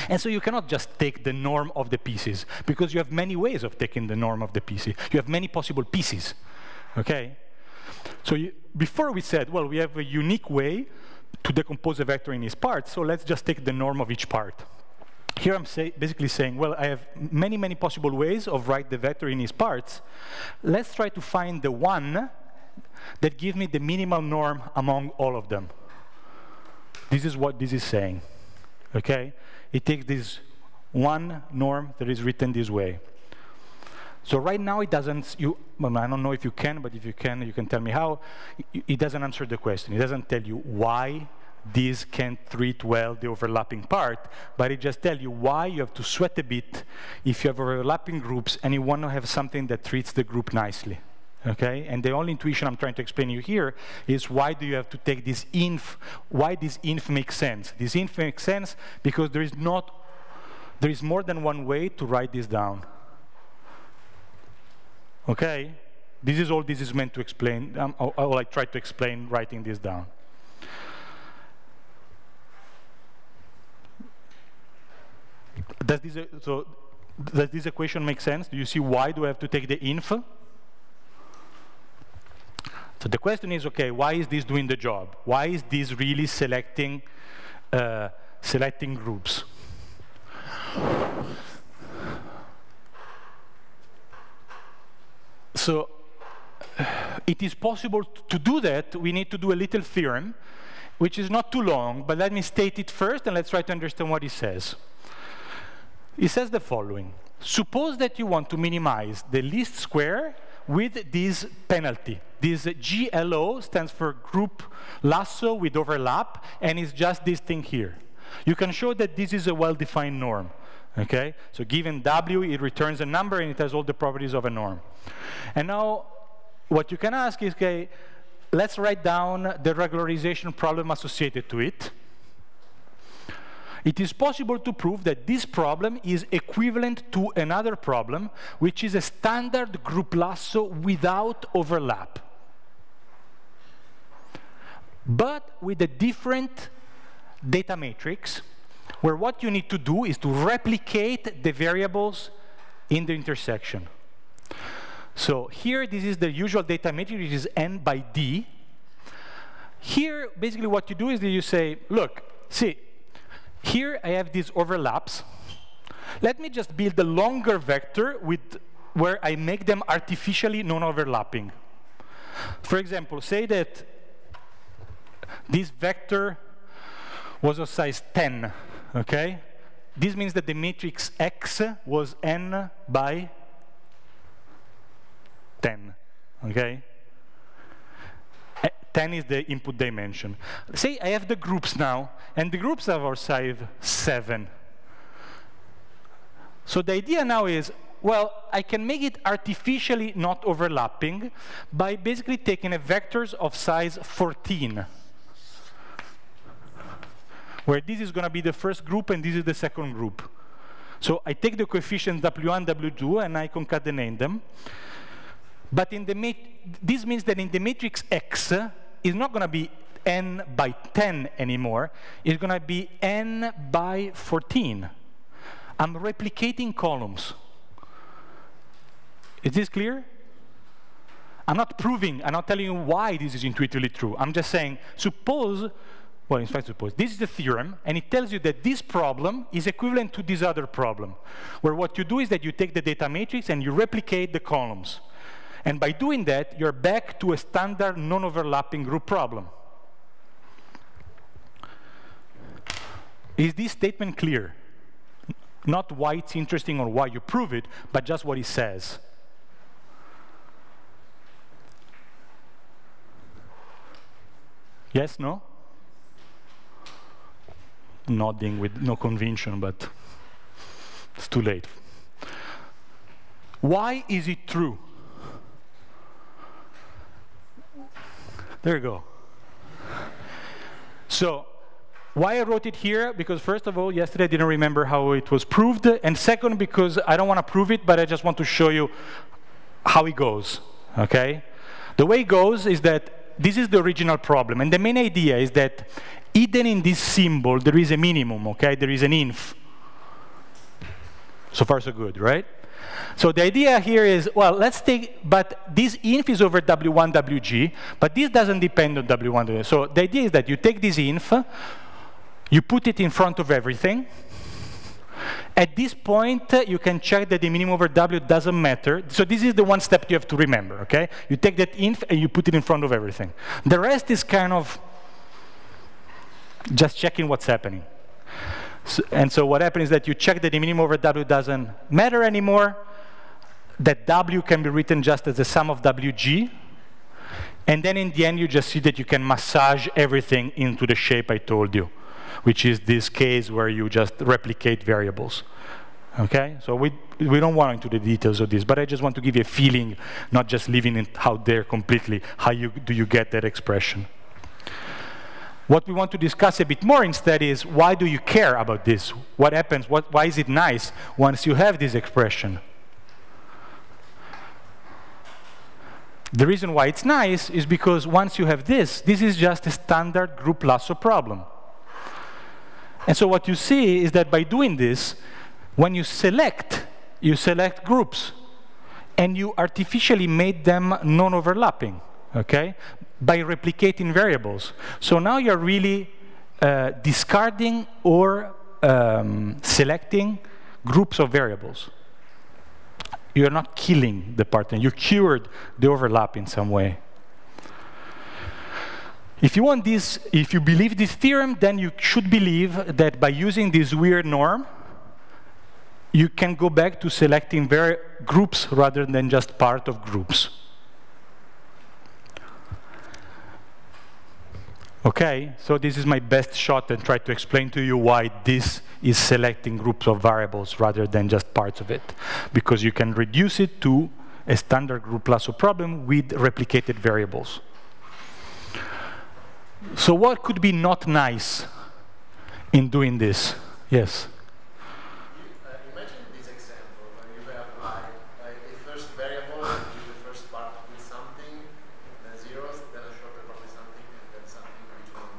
Speaker 1: And so you cannot just take the norm of the pieces, because you have many ways of taking the norm of the pieces. You have many possible pieces. Okay? So before we said, well, we have a unique way to decompose a vector in its parts, so let's just take the norm of each part. Here I'm basically saying, well, I have many, many possible ways of write the vector in its parts. Let's try to find the one that gives me the minimal norm among all of them. This is what this is saying. Okay? It takes this one norm that is written this way. So right now it doesn't, well, I don't know if you can, but if you can tell me how. It doesn't answer the question. It doesn't tell you why this can't treat well the overlapping part, but it just tells you why you have to sweat a bit if you have overlapping groups and you want to have something that treats the group nicely. Okay? And the only intuition I'm trying to explain to you here is why do you have to take this inf, why this inf makes sense. This inf makes sense because there is more than one way to write this down. Okay? This is all this is meant to explain. I try to explain writing this down. Does this equation make sense? Do you see why do I have to take the inf? So the question is, okay, why is this doing the job? Why is this really selecting groups? So it is possible to do that. We need to do a little theorem, which is not too long, but let me state it first, and let's try to understand what it says. It says the following. Suppose that you want to minimize the least square with this penalty. This GLO stands for group lasso with overlap, and it's just this thing here. You can show that this is a well-defined norm. Okay? So given W, it returns a number, and it has all the properties of a norm. And now, what you can ask is, okay, let's write down the regularization problem associated to it. It is possible to prove that this problem is equivalent to another problem, which is a standard group lasso without overlap, but with a different data matrix, where what you need to do is to replicate the variables in the intersection. So here, this is the usual data matrix, which is n by d. Here, basically what you do is that you say, look, see, here I have these overlaps. Let me just build a longer vector where I make them artificially non-overlapping. For example, say that this vector was of size 10, okay? This means that the matrix X was n by 10, okay? 10 is the input dimension. Say I have the groups now, and the groups have our size 7. So the idea now is, well, I can make it artificially not overlapping by basically taking a vectors of size 14, where this is going to be the first group and this is the second group. So I take the coefficients W1, W2, and I concatenate them. But in the this means that in the matrix X, it's not going to be n by 10 anymore. It's going to be n by 14. I'm replicating columns. Is this clear? I'm not proving, I'm not telling you why this is intuitively true. I'm just saying, suppose, well, in fact, suppose, this is the theorem, and it tells you that this problem is equivalent to this other problem, where what you do is that you take the data matrix and you replicate the columns. And by doing that, you're back to a standard non-overlapping group problem. Is this statement clear? Not why it's interesting or why you prove it, but just what it says. Yes, no? Nodding with no conviction, but it's too late. Why is it true? There you go. So, why I wrote it here? Because first of all, yesterday I didn't remember how it was proved, and second, because I don't want to prove it, but I just want to show you how it goes, okay? The way it goes is that this is the original problem, and the main idea is that hidden in this symbol, there is a minimum, okay? There is an inf. So far, so good, right? So the idea here is, well, let's take, but this inf is over W1, Wg, but this doesn't depend on W1, Wg. So the idea is that you take this inf, you put it in front of everything. At this point, you can check that the minimum over W doesn't matter. So this is the one step you have to remember, okay? You take that inf and you put it in front of everything. The rest is kind of just checking what's happening. And so what happens is that you check that the minimum over W doesn't matter anymore, that W can be written just as the sum of Wg, and then in the end you just see that you can massage everything into the shape I told you, which is this case where you just replicate variables. Okay? So we don't want into the details of this, but I just want to give you a feeling, not just leaving it out there completely, how do you get that expression. What we want to discuss a bit more instead is, why do you care about this? What happens? Why is it nice once you have this expression? The reason why it's nice is because once you have this is just a standard group lasso problem. And so what you see is that by doing this, when you select groups, and you artificially made them non-overlapping, okay? By replicating variables. So now you're really discarding or selecting groups of variables. You're not killing the partner. You cured the overlap in some way. If you want this, if you believe this theorem, then you should believe that by using this weird norm, you can go back to selecting groups rather than just part of groups. Okay, so this is my best shot and try to explain to you why this is selecting groups of variables rather than just parts of it. Because you can reduce it to a standard group lasso problem with replicated variables. So what could be not nice in doing this? Yes?
Speaker 3: Imagine this example where you have a first variable, and the first part with something, then zeros, then a shorter part with something, and then something in between.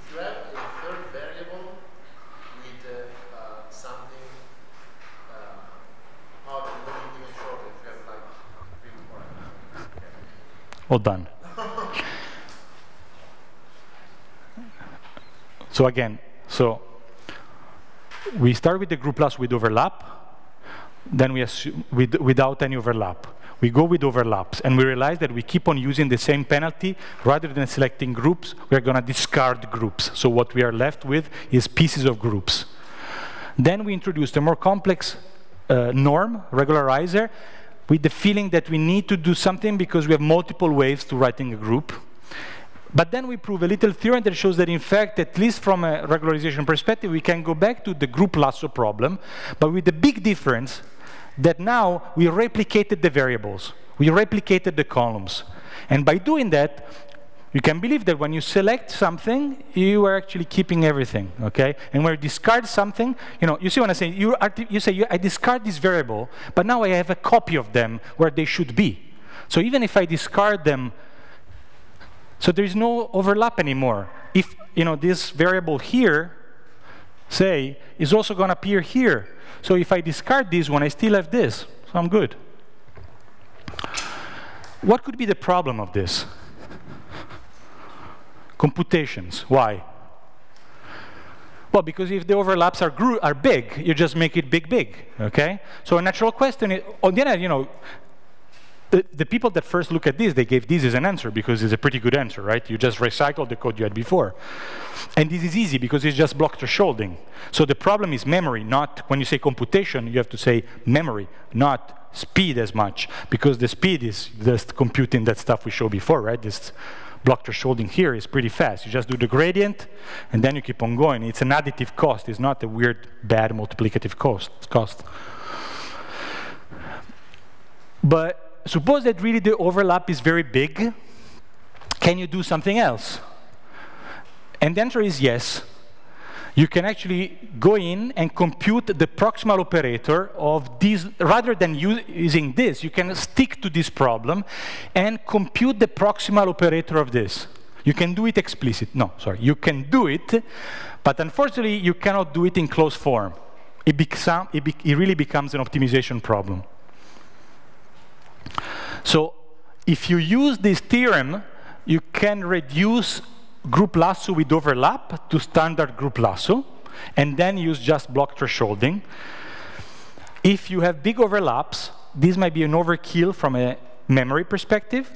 Speaker 3: If you have a third variable with something not even shorter, if you have like 3 more.
Speaker 1: All done. So again, we start with the group lasso with overlap, then we assume without any overlap. We go with overlaps, and we realize that we keep on using the same penalty. Rather than selecting groups, we're going to discard groups. So what we are left with is pieces of groups. Then we introduced a more complex norm, regularizer, with the feeling that we need to do something because we have multiple ways to writing a group. But then we prove a little theorem that shows that, in fact, at least from a regularization perspective, we can go back to the group lasso problem, but with the big difference that now we replicated the variables. We replicated the columns. And by doing that, you can believe that when you select something, you are actually keeping everything, okay? And when you discard something, you see what I'm saying? You say, I discard this variable, but now I have a copy of them where they should be. So even if I discard them, so there is no overlap anymore. If this variable here, say, is also going to appear here. So if I discard this one, I still have this. So I'm good. What could be the problem of this? Computations. Why? Well, because if the overlaps are big, you just make it big, okay? So a natural question is, on the other hand, the people that first look at this, they gave this as an answer because it's a pretty good answer, right? You just recycle the code you had before. And this is easy because it's just block thresholding. So the problem is memory, not when you say computation, you have to say memory, not speed as much, because the speed is just computing that stuff we showed before, right? This block thresholding here is pretty fast. You just do the gradient, and then you keep on going. It's an additive cost. It's not a weird, bad multiplicative cost. But suppose that really the overlap is very big. Can you do something else? And the answer is yes. You can actually go in and compute the proximal operator of these. Rather than using this, you can stick to this problem and compute the proximal operator of this. You can do it explicit. No, sorry. You can do it, but unfortunately, you cannot do it in closed form. It really becomes an optimization problem. So if you use this theorem, you can reduce group lasso with overlap to standard group lasso, and then use just block thresholding. If you have big overlaps, this might be an overkill from a memory perspective.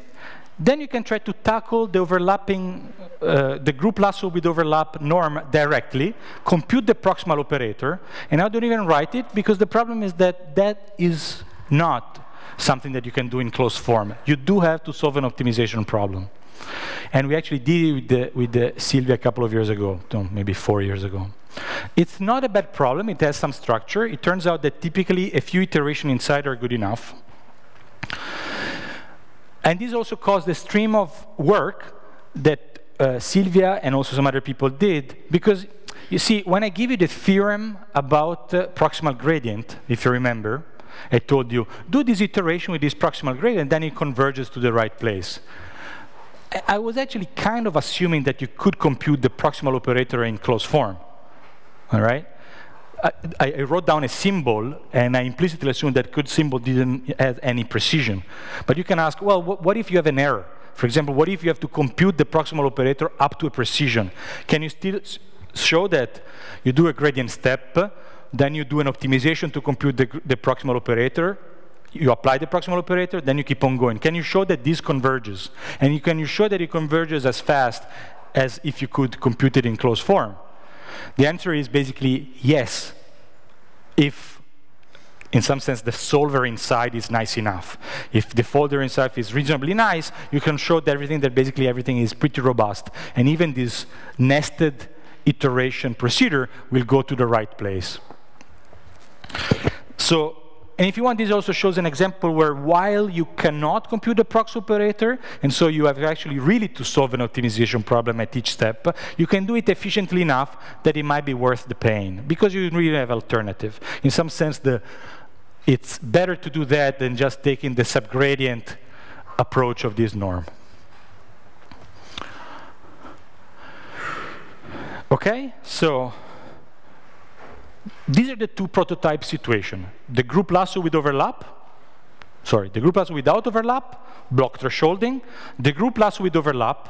Speaker 1: Then you can try to tackle the overlapping, the group lasso with overlap norm directly, compute the proximal operator, and I don't even write it because the problem is that that is not something that you can do in closed form. You do have to solve an optimization problem. And we actually did it with Sylvia a couple of years ago, maybe 4 years ago. It's not a bad problem. It has some structure. It turns out that typically a few iterations inside are good enough. And this also caused a stream of work that Sylvia and also some other people did, because you see, when I give you the theorem about proximal gradient, if you remember, I told you, do this iteration with this proximal gradient, then it converges to the right place. I was actually kind of assuming that you could compute the proximal operator in closed form, all right? I wrote down a symbol, and I implicitly assumed that good symbol didn't have any precision. But you can ask, well, what if you have an error? For example, what if you have to compute the proximal operator up to a precision? Can you still show that you do a gradient step, then you do an optimization to compute the proximal operator, you apply the proximal operator, then you keep on going. Can you show that this converges? And can you show that it converges as fast as if you could compute it in closed form? The answer is basically yes, if in some sense, the solver inside is nice enough. If the folder inside is reasonably nice, you can show that basically everything is pretty robust. And even this nested iteration procedure will go to the right place. So, and if you want, this also shows an example where while you cannot compute the prox operator, and so you have actually really to solve an optimization problem at each step, you can do it efficiently enough that it might be worth the pain, because you really have alternative. In some sense, it's better to do that than just taking the subgradient approach of this norm. Okay, so these are the two prototype situations. The group lasso with overlap, the group lasso without overlap, block thresholding. The group lasso with overlap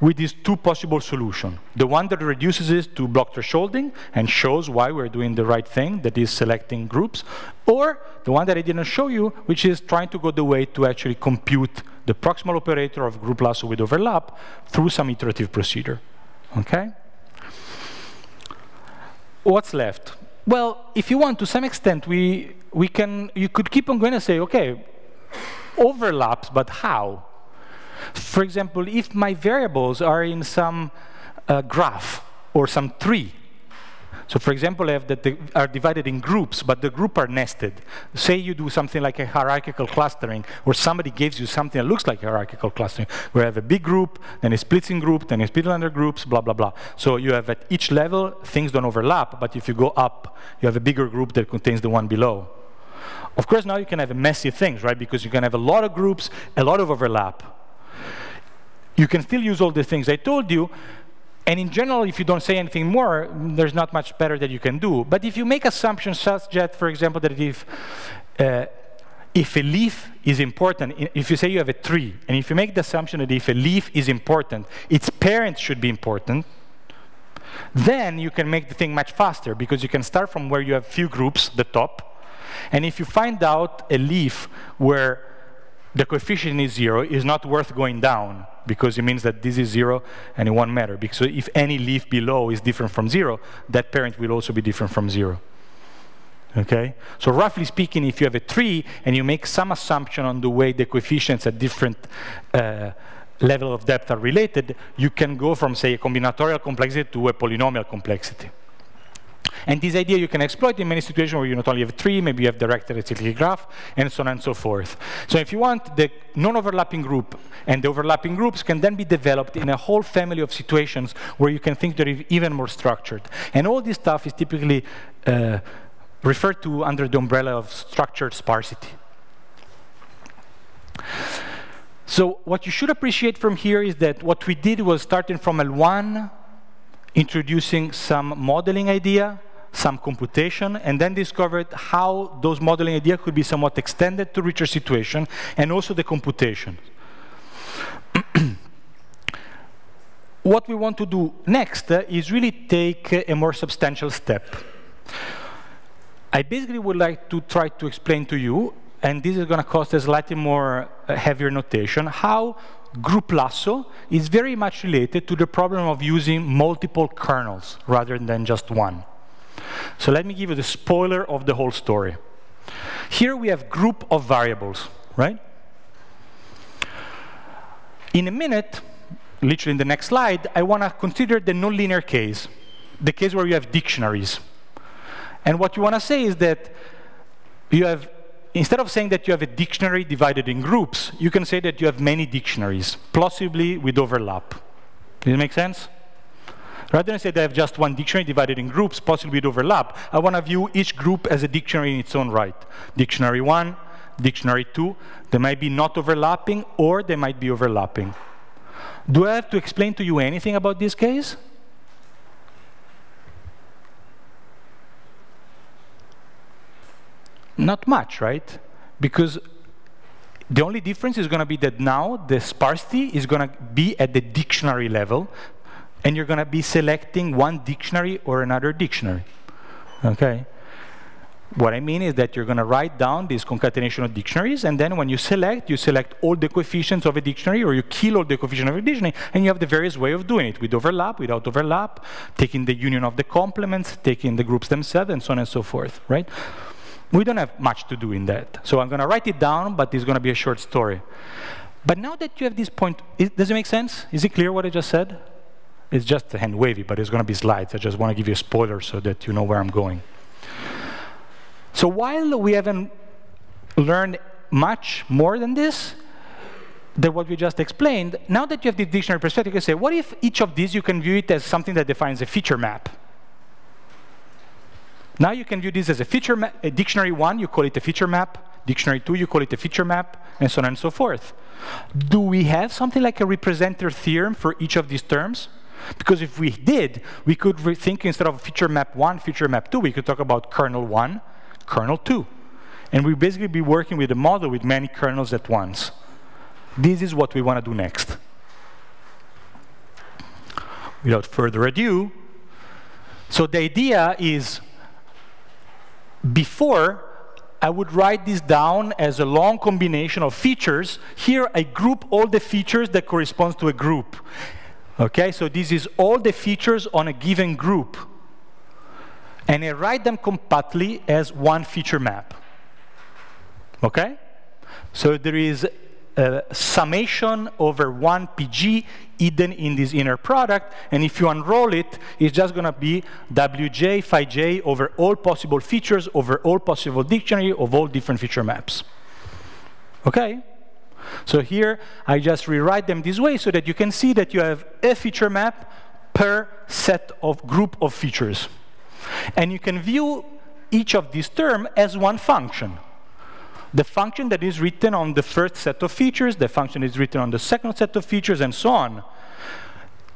Speaker 1: with these two possible solutions. The one that reduces it to block thresholding and shows why we're doing the right thing, that is selecting groups, or the one that I didn't show you, which is trying to go the way to actually compute the proximal operator of group lasso with overlap through some iterative procedure. Okay? What's left? Well, if you want, to some extent, you could keep on going and say, okay, overlaps, but how? For example, if my variables are in some graph or some tree, so for example, I have that they are divided in groups, but the group are nested. Say you do something like a hierarchical clustering, or somebody gives you something that looks like hierarchical clustering, where you have a big group, then it splits in group, then it splits under groups, blah, blah, blah. So you have at each level, things don't overlap, but if you go up, you have a bigger group that contains the one below. Of course, now you can have messy things, right? Because you can have a lot of groups, a lot of overlap. You can still use all the things I told you, and in general, if you don't say anything more, there's not much better that you can do. But if you make assumptions such that, for example, that if a leaf is important, if you say you have a tree, and if you make the assumption that if a leaf is important, its parents should be important, then you can make the thing much faster, because you can start from where you have few groups, the top, and if you find out a leaf where the coefficient is 0, is not worth going down, because it means that this is 0 and it won't matter. Because if any leaf below is different from 0, that parent will also be different from 0. Okay? So roughly speaking, if you have a tree and you make some assumption on the way the coefficients at different level of depth are related, you can go from, say, a combinatorial complexity to a polynomial complexity. And this idea you can exploit in many situations where you not only have a tree, maybe you have directed acyclic graph, and so on and so forth. So if you want, the non-overlapping group and the overlapping groups can then be developed in a whole family of situations where you can think they're even more structured. And all this stuff is typically referred to under the umbrella of structured sparsity. So what you should appreciate from here is that what we did was starting from L1, introducing some modeling idea, some computation, and then discovered how those modeling ideas could be somewhat extended to richer situation, and also the computation. What we want to do next is really take a more substantial step. I basically would like to try to explain to you, and this is going to cost a slightly more heavier notation, how group lasso is very much related to the problem of using multiple kernels rather than just one. So let me give you the spoiler of the whole story. Here we have group of variables, right? In a minute, literally in the next slide, I want to consider the nonlinear case, the case where you have dictionaries. And what you want to say is that you have, instead of saying that you have a dictionary divided in groups, you can say that you have many dictionaries, possibly with overlap. Does it make sense? Rather than say that I have just one dictionary divided in groups, possibly with overlap, I want to view each group as a dictionary in its own right. Dictionary 1, dictionary 2, they might be not overlapping, or they might be overlapping. Do I have to explain to you anything about this case? Not much, right? Because the only difference is going to be that now the sparsity is going to be at the dictionary level, and you're going to be selecting one dictionary or another dictionary. Okay? What I mean is that you're going to write down this concatenation of dictionaries, and then when you select all the coefficients of a dictionary, or you kill all the coefficients of a dictionary, and you have the various way of doing it, with overlap, without overlap, taking the union of the complements, taking the groups themselves, and so on and so forth, right? We don't have much to do in that. So I'm going to write it down, but it's going to be a short story. But now that you have this point, does it make sense? Is it clear what I just said? It's just hand wavy, but it's going to be slides. I just want to give you a spoiler so that you know where I'm going. So while we haven't learned much more than this, than what we just explained, now that you have the dictionary perspective, you can say, what if each of these you can view it as something that defines a feature map? Now you can view this as a feature map. Dictionary 1, you call it a feature map. Dictionary 2, you call it a feature map, and so on and so forth. Do we have something like a representer theorem for each of these terms? Because if we did, we could think instead of feature map 1, feature map 2, we could talk about kernel 1, kernel 2. And we'd basically be working with a model with many kernels at once. This is what we want to do next. Without further ado, so the idea is, before, I would write this down as a long combination of features. Here, I group all the features that corresponds to a group. Okay, so this is all the features on a given group. And I write them compactly as one feature map. Okay? So there is a summation over 1 PG hidden in this inner product, and if you unroll it, it's just going to be Wj phi j over all possible features, over all possible dictionary of all different feature maps. Okay? So here, I just rewrite them this way so that you can see that you have a feature map per set of group of features. And you can view each of these terms as one function. The function that is written on the first set of features, the function is written on the second set of features, and so on.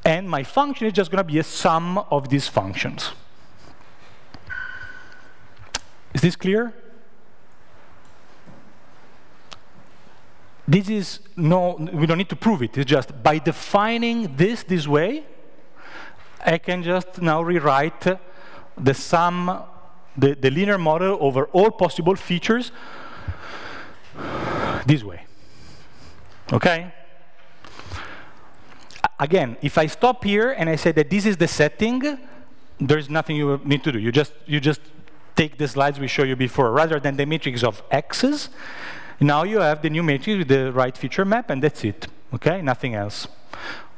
Speaker 1: And my function is just going to be a sum of these functions. Is this clear? This is no, we don't need to prove it. It's just by defining this way, I can just now rewrite the sum, the linear model over all possible features this way. Okay? Again, if I stop here and I say that this is the setting, there's nothing you need to do. You just take the slides we showed you before. Rather than the matrix of x's, now you have the new matrix with the right feature map, and that's it. Okay? Nothing else.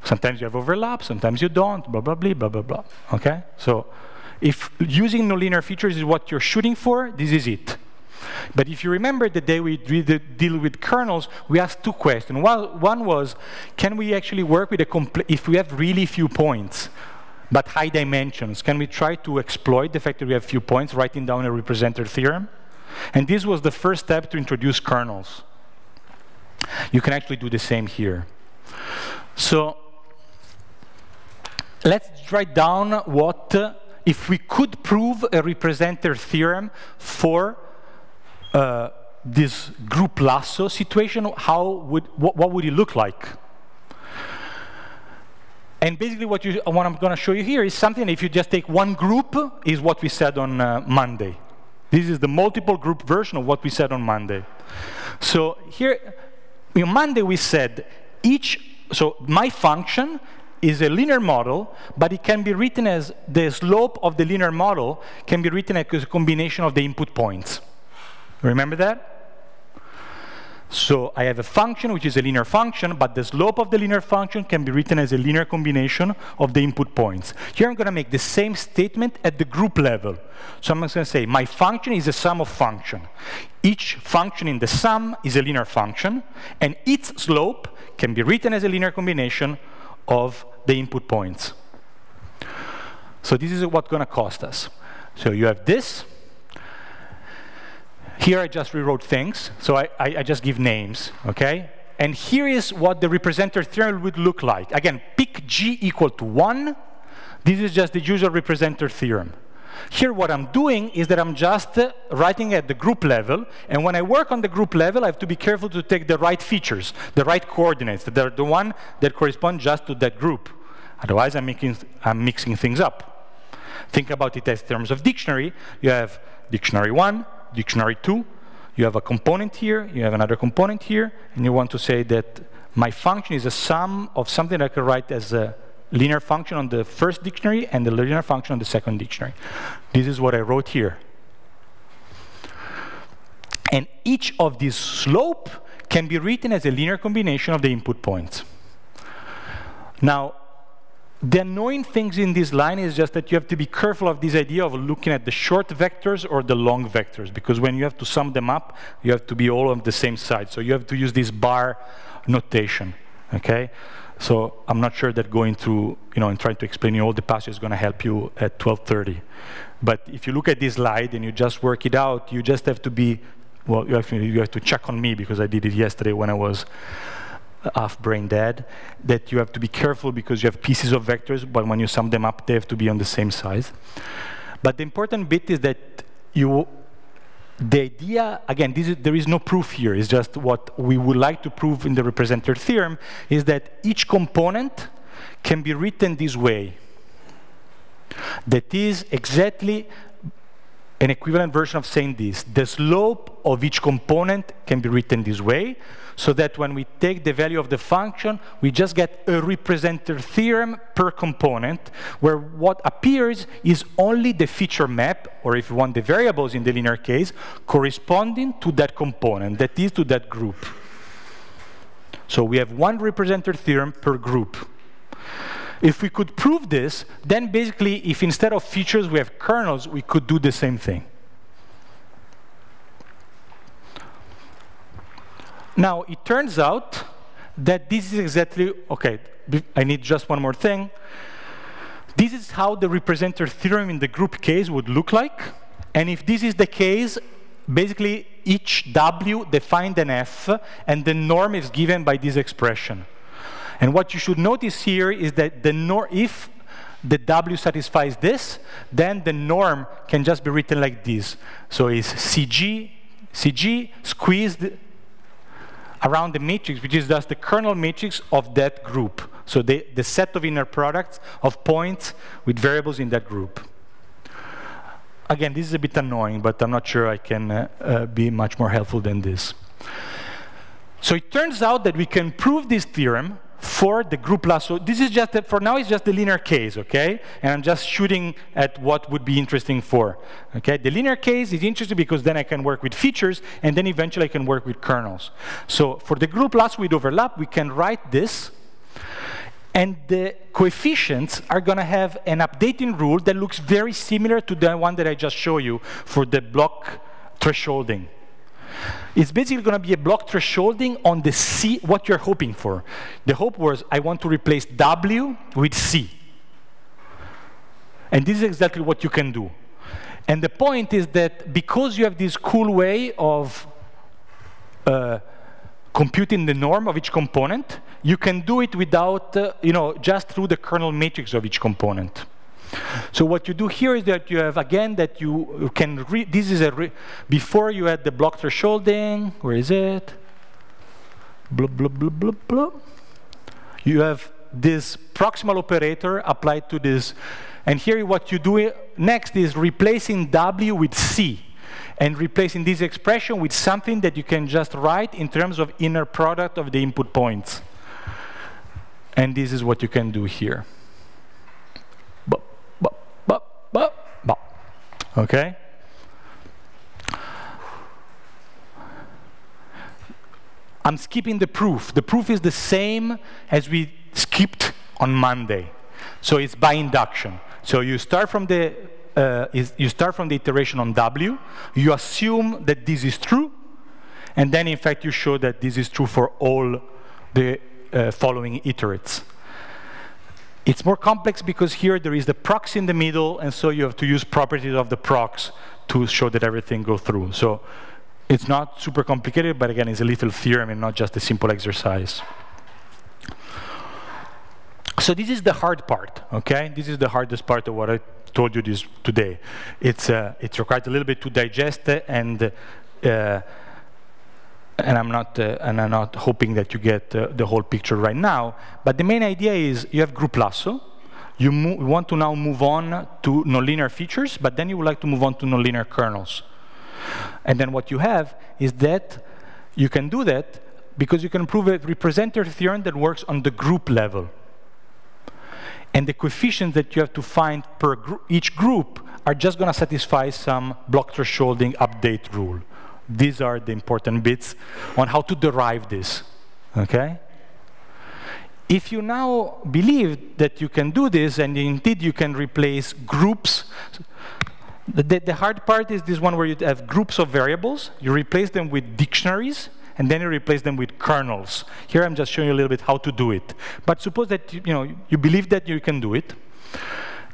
Speaker 1: Sometimes you have overlap, sometimes you don't, blah, blah, blah, blah, blah, blah. Okay? So if using nonlinear features is what you're shooting for, this is it. But if you remember the day we deal with kernels, we asked two questions. One was, can we actually work with if we have really few points, but high dimensions, can we try to exploit the fact that we have few points, writing down a representer theorem? And this was the first step to introduce kernels. You can actually do the same here. So let's write down what, if we could prove a representer theorem for this group lasso situation, what would it look like? And basically what I'm going to show you here is something, if you just take one group, is what we said on Monday. This is the multiple group version of what we said on Monday. So here, on Monday we said so my function is a linear model, but it can be written as the slope of the linear model can be written as a combination of the input points. Remember that? So I have a function which is a linear function, but the slope of the linear function can be written as a linear combination of the input points. Here I'm going to make the same statement at the group level. So I'm going to say my function is a sum of function. Each function in the sum is a linear function, and its slope can be written as a linear combination of the input points. So this is what's going to cost us. So you have this. Here I just rewrote things, so I just give names, okay? And here is what the representer theorem would look like. Again, pick G equal to 1. This is just the usual representer theorem. Here what I'm doing is that I'm just writing at the group level, and when I work on the group level, I have to be careful to take the right features, the right coordinates, that are the one that correspond just to that group. Otherwise, I'm mixing things up. Think about it as terms of dictionary. You have dictionary 1, dictionary 2, you have a component here, you have another component here, and you want to say that my function is a sum of something I can write as a linear function on the first dictionary and the linear function on the second dictionary. This is what I wrote here. And each of these slope can be written as a linear combination of the input points. Now, the annoying things in this line is just that you have to be careful of this idea of looking at the short vectors or the long vectors, because when you have to sum them up, you have to be all on the same side. So you have to use this bar notation, okay? So I'm not sure that going through, and trying to explain you all the passages is going to help you at 12:30. But if you look at this slide and you just work it out, you just have to be, well, you have to check on me because I did it yesterday when I was half brain dead, that you have to be careful because you have pieces of vectors, but when you sum them up, they have to be on the same size. But the important bit is that the idea, again, there is no proof here, it's just what we would like to prove in the representer theorem, is that each component can be written this way. That is exactly an equivalent version of saying this. The slope of each component can be written this way, so that when we take the value of the function, we just get a representer theorem per component, where what appears is only the feature map, or if you want the variables in the linear case, corresponding to that component, that is to that group. So we have one representer theorem per group. If we could prove this, then basically, if instead of features we have kernels, we could do the same thing. Now, it turns out that this is exactly, okay, I need just one more thing. This is how the representer theorem in the group case would look like. And if this is the case, basically each W defined an F, and the norm is given by this expression. And what you should notice here is that if the W satisfies this, then the norm can just be written like this. So it's CG squeezed around the matrix, which is just the kernel matrix of that group. So the set of inner products of points with variables in that group. Again, this is a bit annoying, but I'm not sure I can be much more helpful than this. So it turns out that we can prove this theorem for the group last. So this is just, for now, it's just the linear case, okay? And I'm just shooting at what would be interesting for, okay? The linear case is interesting because then I can work with features, and then eventually I can work with kernels. So for the group last with overlap, we can write this, and the coefficients are going to have an updating rule that looks very similar to the one that I just showed you for the block thresholding. It's basically going to be a block thresholding on the C, what you're hoping for. The hope was, I want to replace W with C. And this is exactly what you can do. And the point is that because you have this cool way of computing the norm of each component, you can do it without, just through the kernel matrix of each component. So what you do here is that you have, again, that you can read, this is before you had the block thresholding, where is it? Blah, blah, blah, blah, blah. You have this proximal operator applied to this. And here what you do next is replacing W with C, and replacing this expression with something that you can just write in terms of inner product of the input points. And this is what you can do here. Okay? I'm skipping the proof. The proof is the same as we skipped on Monday. So it's by induction. So you start from the iteration on W, you assume that this is true, and then in fact you show that this is true for all the following iterates. It's more complex because here there is the prox in the middle, and so you have to use properties of the prox to show that everything goes through. So it's not super complicated, but again, it's a little theorem and not just a simple exercise. So this is the hard part, okay? This is the hardest part of what I told you today. It requires a little bit to digest, and I'm not hoping that you get the whole picture right now. But the main idea is you have group lasso. You want to now move on to nonlinear features, but then you would like to move on to nonlinear kernels. And then what you have is that you can do that because you can prove a representer theorem that works on the group level. And the coefficients that you have to find per each group are just going to satisfy some block thresholding update rule. These are the important bits on how to derive this, okay? If you now believe that you can do this, and indeed you can replace groups, the hard part is this one where you have groups of variables, you replace them with dictionaries, and then you replace them with kernels. Here I'm just showing you a little bit how to do it. But suppose that you believe that you can do it.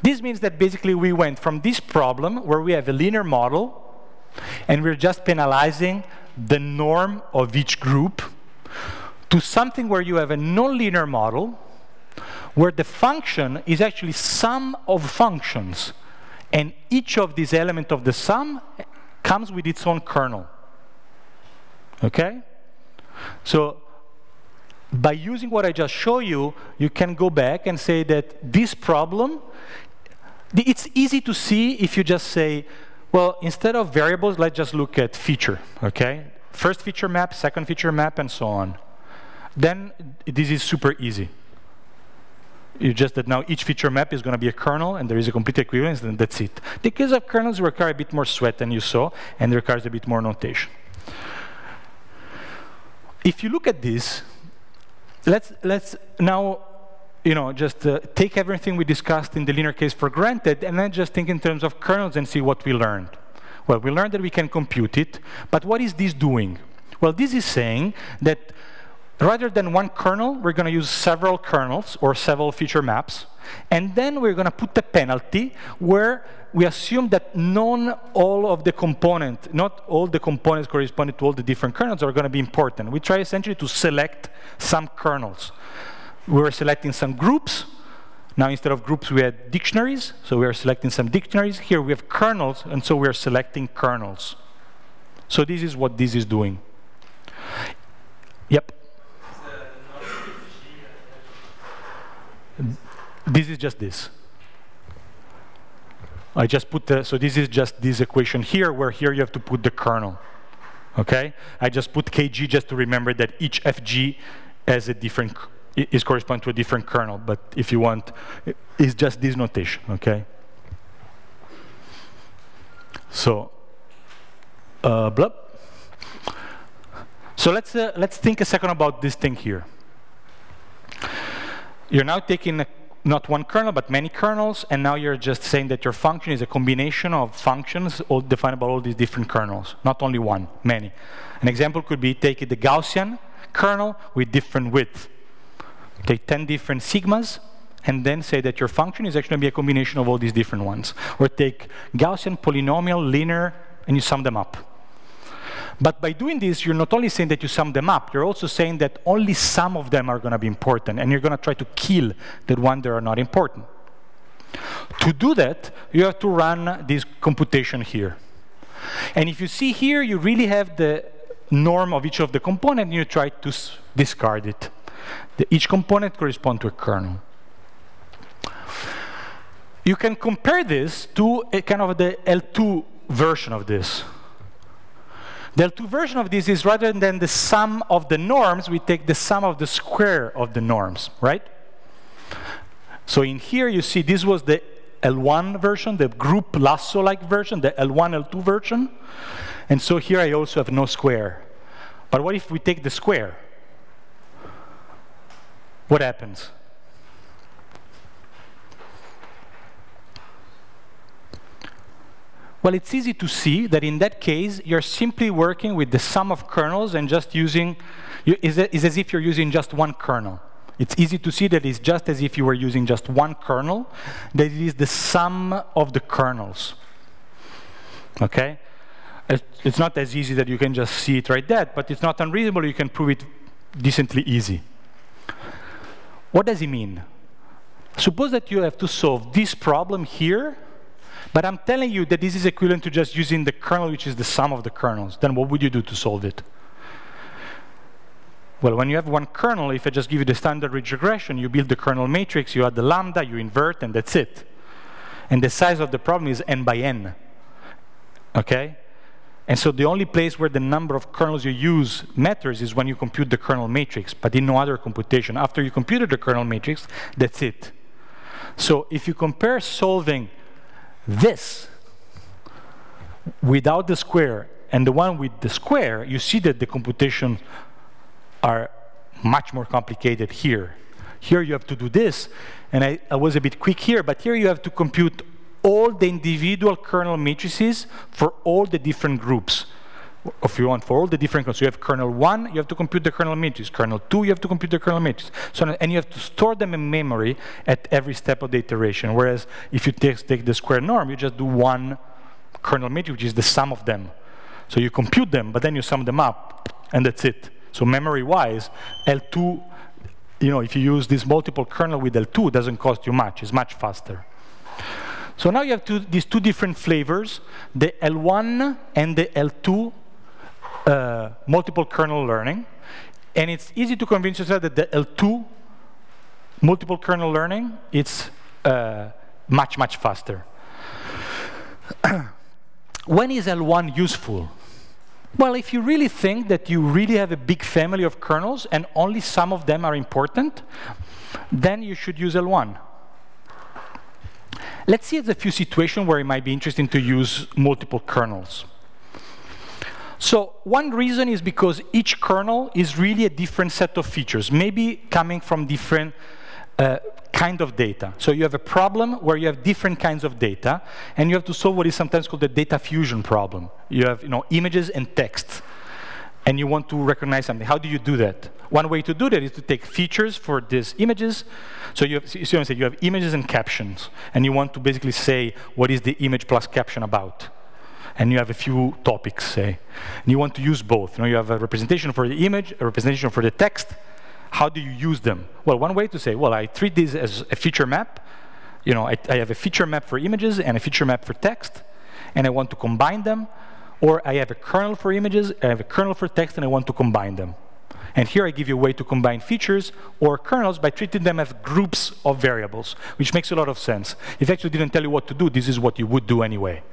Speaker 1: This means that basically we went from this problem where we have a linear model, and we're just penalizing the norm of each group, to something where you have a nonlinear model, where the function is actually sum of functions, and each of these elements of the sum comes with its own kernel. Okay? So by using what I just showed you, you can go back and say that this problem, it's easy to see if you just say, well, instead of variables, let's just look at feature, okay? First feature map, second feature map, and so on. Then this is super easy. It's just that now each feature map is going to be a kernel, and there is a complete equivalence, and that's it. The case of kernels require a bit more sweat than you saw, and requires a bit more notation. If you look at this, let's now just take everything we discussed in the linear case for granted, and then just think in terms of kernels and see what we learned. Well, we learned that we can compute it, but what is this doing? Well, this is saying that rather than one kernel, we're going to use several kernels or several feature maps, and then we're going to put a penalty where we assume that not all the components corresponding to all the different kernels are going to be important. We try essentially to select some kernels. We were selecting some groups. Now instead of groups, we had dictionaries. So we are selecting some dictionaries. Here we have kernels, and so we are selecting kernels. So this is what this is doing. Yep. This is just this. I just put so this is just this equation here, where here you have to put the kernel. Okay? I just put kg just to remember that each fg has a different, is corresponding to a different kernel. But if you want, it's just this notation. Okay? So, blah. So let's think a second about this thing here. You're now taking not one kernel, but many kernels, and now you're just saying that your function is a combination of functions all defined by all these different kernels, not only one, many. An example could be take the Gaussian kernel with different width. Take 10 different sigmas, and then say that your function is actually going to be a combination of all these different ones. Or take Gaussian, polynomial, linear, and you sum them up. But by doing this, you're not only saying that you sum them up, you're also saying that only some of them are going to be important, and you're going to try to kill the one that are not important. To do that, you have to run this computation here. And if you see here, you really have the norm of each of the components, and you try to discard it. Each component corresponds to a kernel. You can compare this to a kind of the L2 version of this. The L2 version of this is rather than the sum of the norms, we take the sum of the square of the norms, right? So in here you see this was the L1 version, the group lasso-like version, the L1, L2 version. And so here I also have no square. But what if we take the square? What happens? Well, it's easy to see that in that case, you're simply working with the sum of kernels and just using, it's as if you're using just one kernel. It's easy to see that it's just as if you were using just one kernel, that it is the sum of the kernels. Okay? It's not as easy that you can just see it right there, but it's not unreasonable. You can prove it decently easy. What does it mean? Suppose that you have to solve this problem here, but I'm telling you that this is equivalent to just using the kernel, which is the sum of the kernels. Then what would you do to solve it? Well, when you have one kernel, if I just give you the standard ridge regression, you build the kernel matrix, you add the lambda, you invert, and that's it. And the size of the problem is n by n. Okay? And so the only place where the number of kernels you use matters is when you compute the kernel matrix, but in no other computation. After you computed the kernel matrix, that's it. So if you compare solving this without the square and the one with the square, you see that the computations are much more complicated here. Here you have to do this, and I was a bit quick here, but here you have to compute all the individual kernel matrices for all the different groups. If you want, for all the different kernels. So you have kernel 1, you have to compute the kernel matrix. Kernel 2, you have to compute the kernel matrix. So, and you have to store them in memory at every step of the iteration. Whereas if you take the square norm, you just do one kernel matrix, which is the sum of them. So you compute them, but then you sum them up, and that's it. So memory-wise, L2, if you use this multiple kernel with L2, it doesn't cost you much. It's much faster. So now you have these two different flavors, the L1 and the L2 multiple kernel learning. And it's easy to convince yourself that the L2 multiple kernel learning, it's much, much faster. When is L1 useful? Well, if you really think that you really have a big family of kernels and only some of them are important, then you should use L1. Let's see a few situations where it might be interesting to use multiple kernels. So one reason is because each kernel is really a different set of features, maybe coming from different kind of data. So you have a problem where you have different kinds of data, and you have to solve what is sometimes called the data fusion problem. You have images and text, and you want to recognize something. How do you do that? One way to do that is to take features for these images. So you have images and captions, and you want to basically say what is the image plus caption about. And you have a few topics, say. And you want to use both. You have a representation for the image, a representation for the text. How do you use them? Well, one way to say, well, I treat this as a feature map. I have a feature map for images and a feature map for text, and I want to combine them. Or I have a kernel for images, I have a kernel for text, and I want to combine them. And here I give you a way to combine features or kernels by treating them as groups of variables, which makes a lot of sense. If I actually didn't tell you what to do, this is what you would do anyway.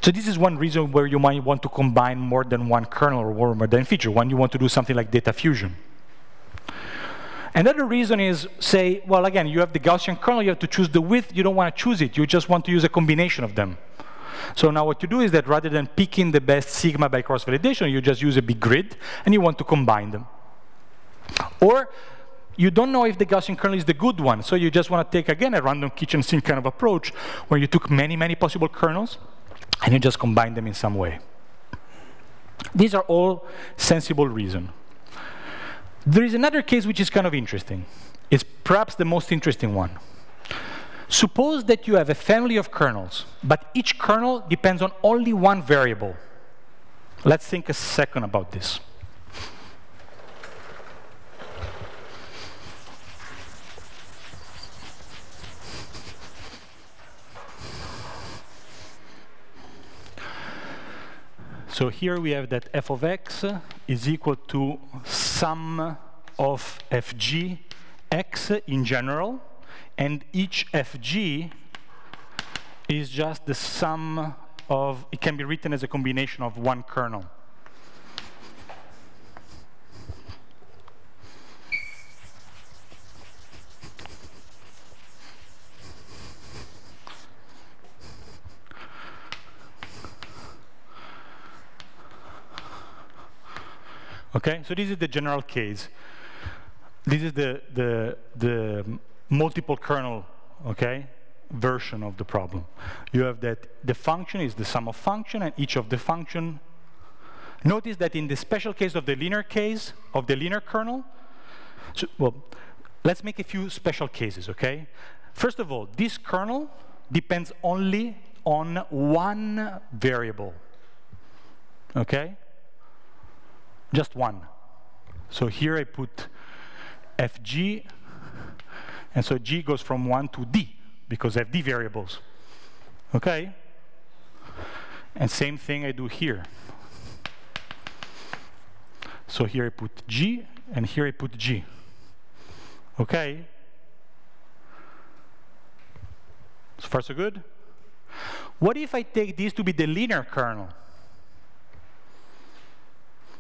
Speaker 1: So this is one reason where you might want to combine more than one kernel or more than feature. One, you want to do something like data fusion. Another reason is, say, well, again, you have the Gaussian kernel, you have to choose the width, you don't want to choose it, you just want to use a combination of them. So now what you do is that rather than picking the best sigma by cross-validation, you just use a big grid, and you want to combine them. Or you don't know if the Gaussian kernel is the good one, so you just want to take, again, a random kitchen sink kind of approach, where you took many, many possible kernels, and you just combine them in some way. These are all sensible reasons. There is another case which is kind of interesting. It's perhaps the most interesting one. Suppose that you have a family of kernels, but each kernel depends on only one variable. Let's think a second about this. So here we have that f of x is equal to sum of fg x in general, and each fg is just the sum of, it can be written as a combination of one kernel. Okay, so this is the general case. This is the multiple kernel, okay, version of the problem. You have that the function is the sum of function, and each of the function. Notice that in the special case of the linear case of the linear kernel, so, well, let's make a few special cases, okay? First of all, this kernel depends only on one variable, okay? Just one. So here I put fg, and so g goes from 1 to d, because I have d variables. Okay? And same thing I do here. So here I put g, and here I put g. Okay? So far so good? What if I take this to be the linear kernel?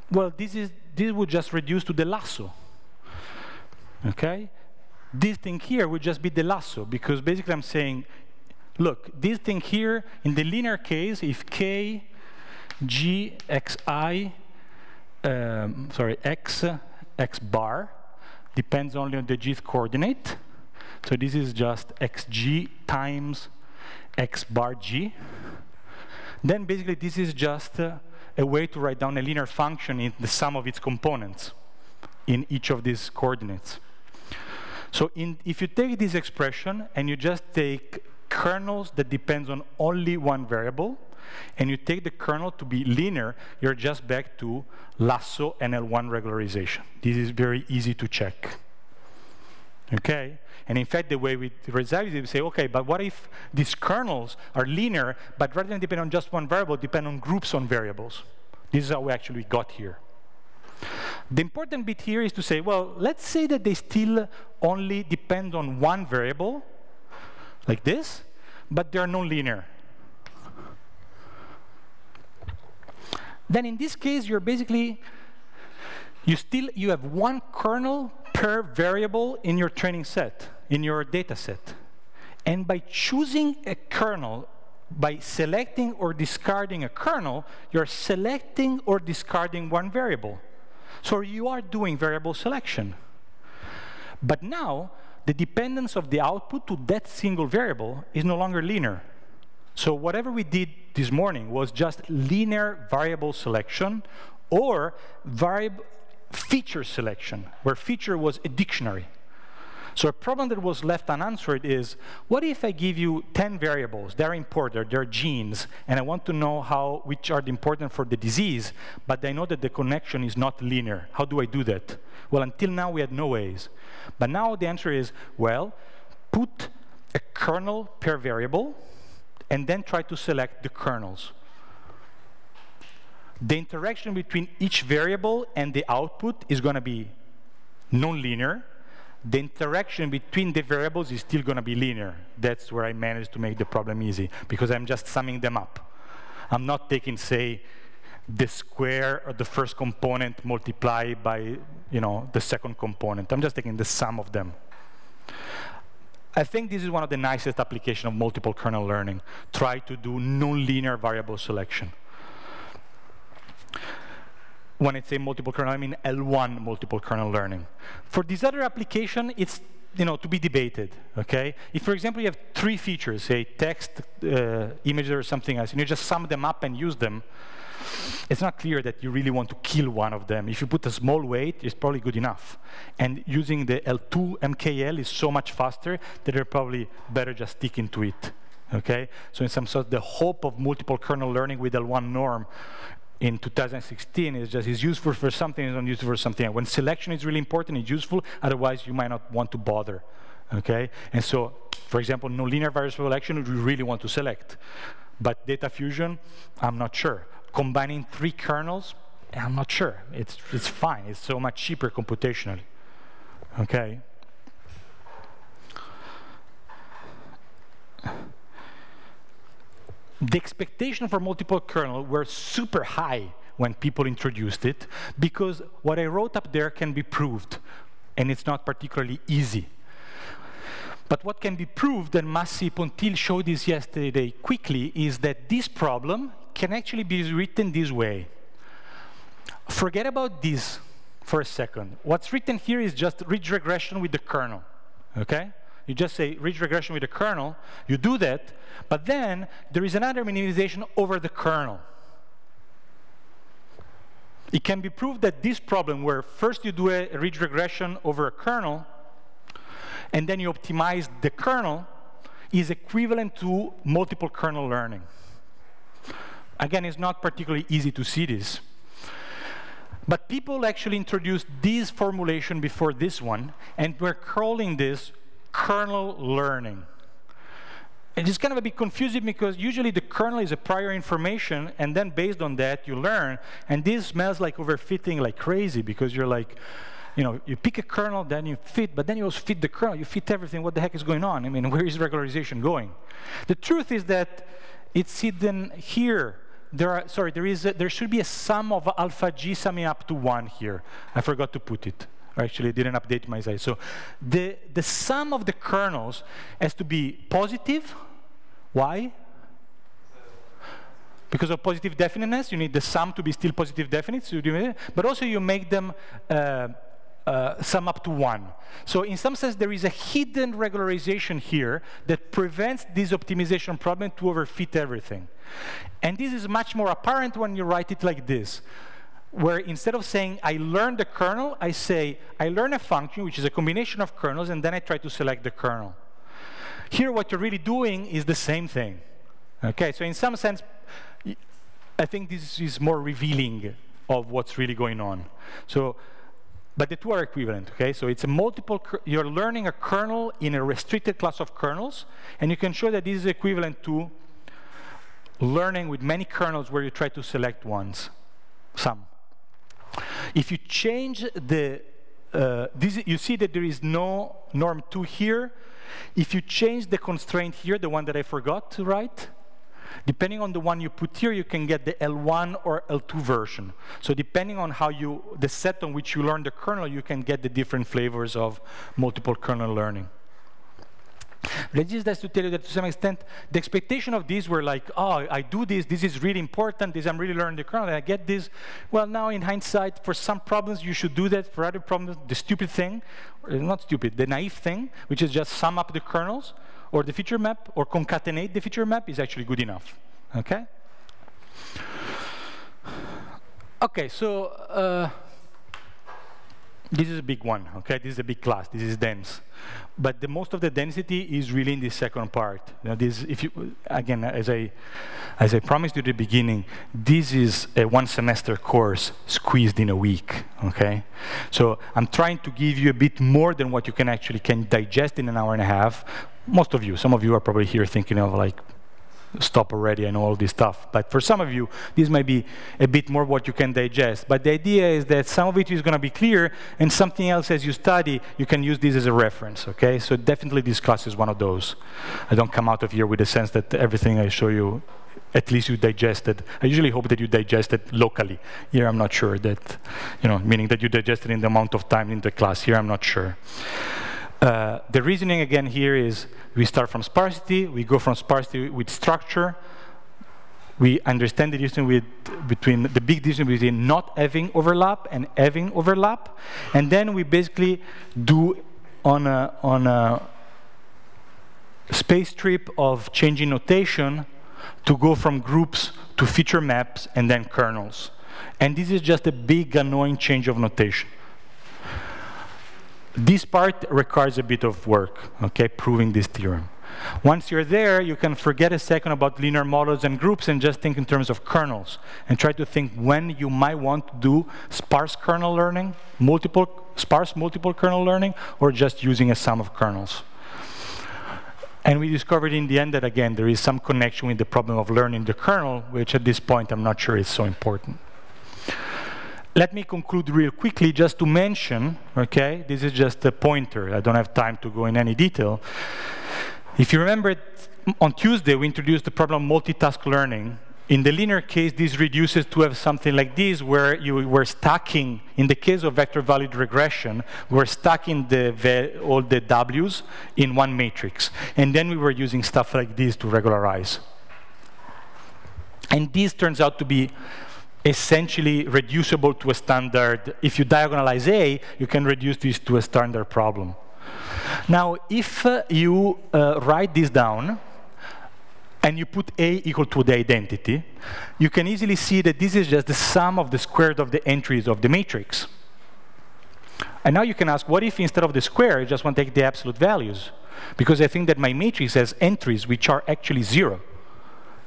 Speaker 1: Well, this would just reduce to the lasso. Okay? This thing here would just be the lasso, because basically I'm saying, look, this thing here, in the linear case, if k, g, xi, x bar, depends only on the gth coordinate. So this is just xg times x bar g. Then basically this is just a way to write down a linear function in the sum of its components in each of these coordinates. So if you take this expression and you just take kernels that depends on only one variable, and you take the kernel to be linear, you're just back to lasso and L1 regularization. This is very easy to check. Okay? And in fact, the way we resolve it, we say, okay, but what if these kernels are linear, but rather than depend on just one variable, depend on groups on variables? This is how we actually got here. The important bit here is to say, well, let's say that they still only depend on one variable, like this, but they are non-linear. Then in this case, you're basically, you have one kernel per variable in your training set, in your data set. And by choosing a kernel, by selecting or discarding a kernel, you're selecting or discarding one variable. So you are doing variable selection. But now, the dependence of the output to that single variable is no longer linear. So whatever we did this morning was just linear variable selection or feature selection, where feature was a dictionary. So a problem that was left unanswered is, what if I give you 10 variables, they're important, they're genes, and I want to know which are important for the disease, but I know that the connection is not linear. How do I do that? Well, until now we had no ways. But now the answer is, well, put a kernel per variable, and then try to select the kernels. The interaction between each variable and the output is going to be non-linear. The interaction between the variables is still going to be linear. That's where I managed to make the problem easy, because I'm just summing them up. I'm not taking, say, the square of the first component multiplied by, the second component. I'm just taking the sum of them. I think this is one of the nicest applications of multiple kernel learning. Try to do non-linear variable selection. When I say multiple kernel, I mean L1 multiple kernel learning. For this other application, it's to be debated. Okay? If, for example, you have 3 features, say text, image, or something else, and you just sum them up and use them, it's not clear that you really want to kill one of them. If you put a small weight, it's probably good enough. And using the L2 MKL is so much faster that they're probably better just sticking to it. Okay? So in some sort, the hope of multiple kernel learning with L1 norm in 2016 is just it's useful for something, it's not useful for something else. When selection is really important, it's useful. Otherwise, you might not want to bother. Okay? And so, for example, nonlinear variable selection, we really want to select. But data fusion, I'm not sure. Combining 3 kernels, I'm not sure. It's fine. It's so much cheaper computationally. Okay? The expectation for multiple kernel were super high when people introduced it, because what I wrote up there can be proved, and it's not particularly easy. But what can be proved, and Massi Pontil showed this yesterday quickly, is that this problem can actually be written this way. Forget about this for a second. What's written here is just ridge regression with the kernel. Okay? You just say ridge regression with the kernel. You do that, but then there is another minimization over the kernel. It can be proved that this problem, where first you do a ridge regression over a kernel, and then you optimize the kernel, is equivalent to multiple kernel learning. Again, it's not particularly easy to see this. But people actually introduced this formulation before this one, and we're calling this kernel learning. And it's kind of a bit confusing, because usually the kernel is a prior information, and then based on that you learn. And this smells like overfitting like crazy, because you're like, you pick a kernel, then you fit, but then you also fit the kernel, you fit everything. What the heck is going on? I mean, where is regularization going? The truth is that it's hidden here. There should be a sum of alpha g summing up to 1 here. I forgot to put it. Actually, I didn't update my side. So the sum of the kernels has to be positive, Why? Because of positive definiteness, you need the sum to be still positive definite, so but also you make them sum up to 1. So in some sense, there is a hidden regularization here that prevents this optimization problem to overfit everything. And this is much more apparent when you write it like this, where instead of saying, I learn the kernel, I say, I learn a function, which is a combination of kernels, and then I try to select the kernel. Here, what you're really doing is the same thing. Okay, so in some sense, I think this is more revealing of what's really going on. So, but the two are equivalent, okay? So it's a multiple, you're learning a kernel in a restricted class of kernels, and you can show that this is equivalent to learning with many kernels where you try to select some. If you change the, you see that there is no norm 2 here. If you change the constraint here, the one that I forgot to write, depending on the one you put here, you can get the L1 or L2 version. So depending on how the set on which you learn the kernel, you can get the different flavors of multiple kernel learning. But just has to tell you that to some extent, the expectation of these were like, oh, I do this is really important, I'm really learning the kernel, and I get this. Well, now in hindsight, for some problems, you should do that. For other problems, the stupid thing, or not stupid, the naive thing, which is just sum up the kernels, or the feature map, or concatenate the feature map is actually good enough, okay? Okay, so this is a big one, okay? This is a big class, this is dense. But the most of the density is really in the second part. You know, this, if you, again, as I promised you at the beginning, this is a 1 semester course squeezed in a week, okay? So I'm trying to give you a bit more than what you can actually digest in an hour and a half. Most of you, some of you are probably here thinking of like, stop already, I know all this stuff. But for some of you, this might be a bit more what you can digest. But the idea is that some of it is going to be clear, and something else as you study, you can use this as a reference, okay? So definitely this class is one of those. I don't come out of here with the sense that everything I show you, at least you digested. I usually hope that you digested locally. Here I'm not sure that, you know, meaning that you digested in the amount of time in the class. Here I'm not sure. The reasoning again here is we start from sparsity, we go from sparsity with structure, we understand the difference between the big difference between not having overlap and having overlap, and then we basically do on a space trip of changing notation to go from groups to feature maps and then kernels. And this is just a big annoying change of notation. This part requires a bit of work, okay, proving this theorem. Once you're there, you can forget a second about linear models and groups and just think in terms of kernels and try to think when you might want to do sparse kernel learning, sparse multiple kernel learning, or just using a sum of kernels. And we discovered in the end that, again, there is some connection with the problem of learning the kernel, which at this point I'm not sure is so important. Let me conclude real quickly just to mention, okay, this is just a pointer. I don't have time to go in any detail. If you remember, on Tuesday, we introduced the problem of multitask learning. In the linear case, this reduces to have something like this, where you were stacking, in the case of vector-valued regression, we were stacking all the W's in one matrix. And then we were using stuff like this to regularize. And this turns out to be essentially reducible to a standard. If you diagonalize A, you can reduce this to a standard problem. Now, if you write this down, and you put A equal to the identity, you can easily see that this is just the sum of the squared of the entries of the matrix. And now you can ask, what if instead of the square, I just want to take the absolute values? Because I think that my matrix has entries which are actually 0.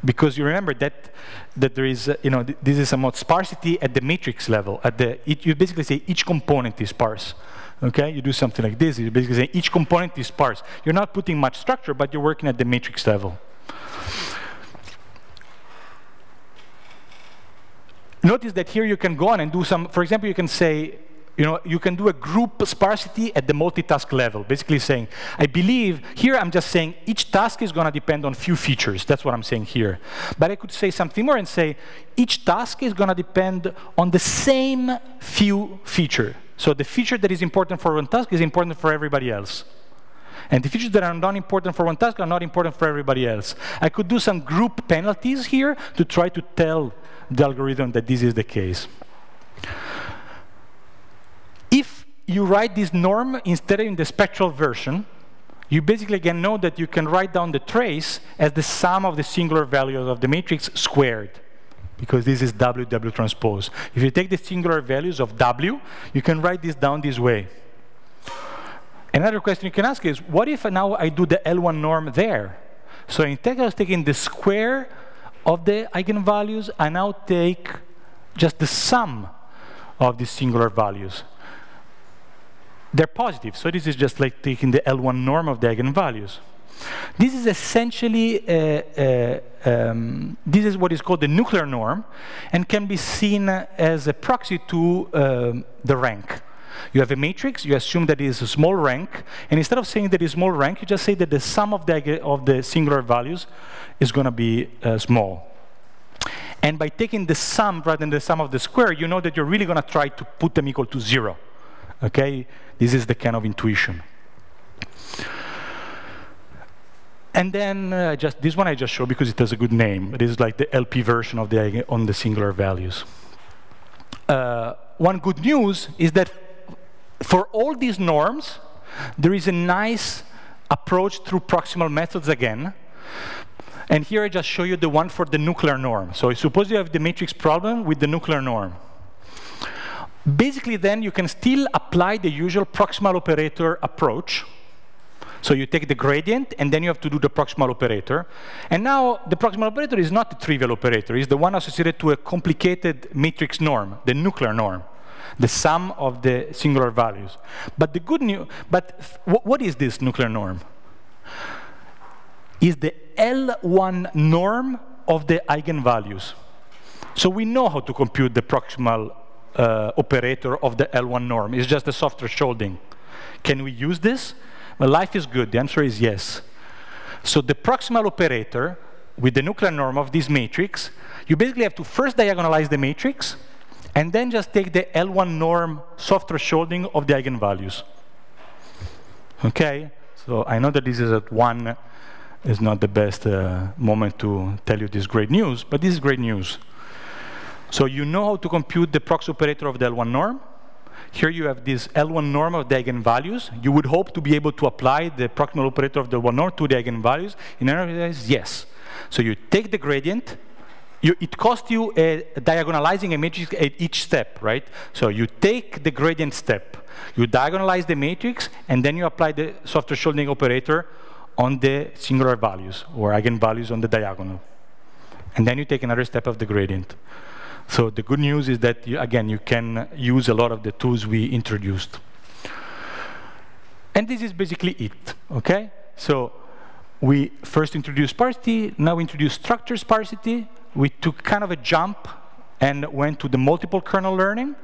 Speaker 1: Because you remember that there is, you know, this is somewhat sparsity at the matrix level. You basically say each component is sparse. Okay, you do something like this. You basically say each component is sparse. You're not putting much structure, but you're working at the matrix level. Notice that here you can go on and do some. For example, you can say, you know, you can do a group sparsity at the multitask level, basically saying, I believe, here I'm just saying each task is going to depend on few features. That's what I'm saying here. But I could say something more and say, each task is going to depend on the same few feature. So the feature that is important for one task is important for everybody else. And the features that are not important for one task are not important for everybody else. I could do some group penalties here to try to tell the algorithm that this is the case. If you write this norm instead of in the spectral version, you basically can know that you can write down the trace as the sum of the singular values of the matrix squared, because this is W transpose. If you take the singular values of W, you can write this down this way. Another question you can ask is, what if now I do the L1 norm there? So instead of taking the square of the eigenvalues, I now take just the sum of the singular values. They're positive, so this is just like taking the L1 norm of the eigenvalues. This is essentially, this is what is called the nuclear norm, and can be seen as a proxy to the rank. You have a matrix, you assume that it is a small rank, and instead of saying that it's small rank, you just say that the sum of the singular values is going to be small. And by taking the sum rather than the sum of the square, you know that you're really going to try to put them equal to 0. Okay? This is the kind of intuition. And then just this one I just showed because it has a good name. It is like the LP version of the on the singular values. One good news is that for all these norms, there is a nice approach through proximal methods again. And here I just show you the one for the nuclear norm. So suppose you have the matrix problem with the nuclear norm. Basically then you can still apply the usual proximal operator approach. So you take the gradient, and then you have to do the proximal operator. And now the proximal operator is not a trivial operator. It's the one associated to a complicated matrix norm, the nuclear norm, the sum of the singular values. But the good news, what is this nuclear norm? Is the L1 norm of the eigenvalues. So we know how to compute the proximal operator of the L1 norm. It's just a soft thresholding. Can we use this? Well, life is good. The answer is yes. So the proximal operator with the nuclear norm of this matrix, you basically have to first diagonalize the matrix, and then just take the L1 norm soft thresholding of the eigenvalues. Okay? So I know that this is at 1 is not the best moment to tell you this great news, but this is great news. So you know how to compute the proxy operator of the L1 norm. Here you have this L1 norm of the eigenvalues. You would hope to be able to apply the proximal operator of the L1 norm to the eigenvalues. In other words, yes. So you take the gradient. It costs you diagonalizing a matrix at each step, right? So you take the gradient step. You diagonalize the matrix, and then you apply the soft thresholding operator on the singular values, or eigenvalues on the diagonal. And then you take another step of the gradient. So the good news is that, again, you can use a lot of the tools we introduced. And this is basically it, okay? So we first introduced sparsity, now we introduced structure sparsity. We took kind of a jump and went to the multiple kernel learning.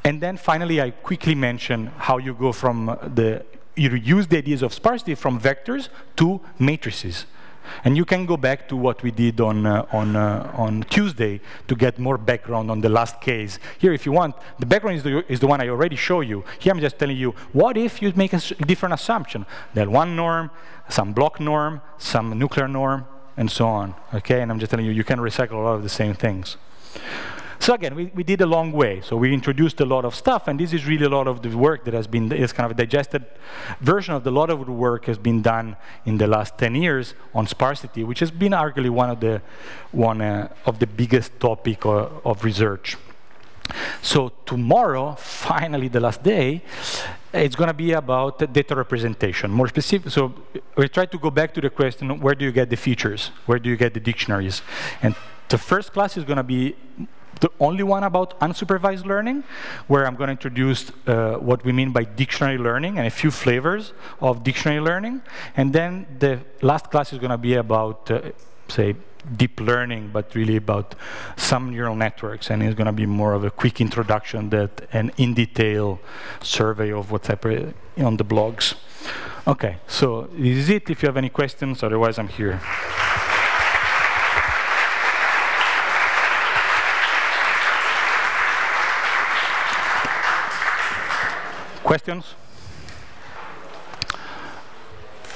Speaker 1: And then finally, I quickly mentioned how you go from you use the ideas of sparsity from vectors to matrices. And you can go back to what we did on Tuesday to get more background on the last case. Here, if you want, the background is the one I already showed you. Here I'm just telling you, what if you make a different assumption? The L1 norm, some block norm, some nuclear norm, and so on. Okay, and I'm just telling you, you can recycle a lot of the same things. So again, we did a long way. So we introduced a lot of stuff, and this is really a lot of the work that has been, it's kind of a digested version of the lot of the work has been done in the last 10 years on sparsity, which has been arguably one of the biggest topic of research. So tomorrow, finally the last day, it's going to be about data representation, more specific. So we try to go back to the question, where do you get the features? Where do you get the dictionaries? And the first class is going to be the only one about unsupervised learning, where I'm going to introduce what we mean by dictionary learning and a few flavors of dictionary learning. And then the last class is going to be about, say, deep learning, but really about some neural networks. And it's going to be more of a quick introduction that an in-detail survey of what's happening on the blogs. OK, so this is it. If you have any questions, otherwise I'm here. Questions?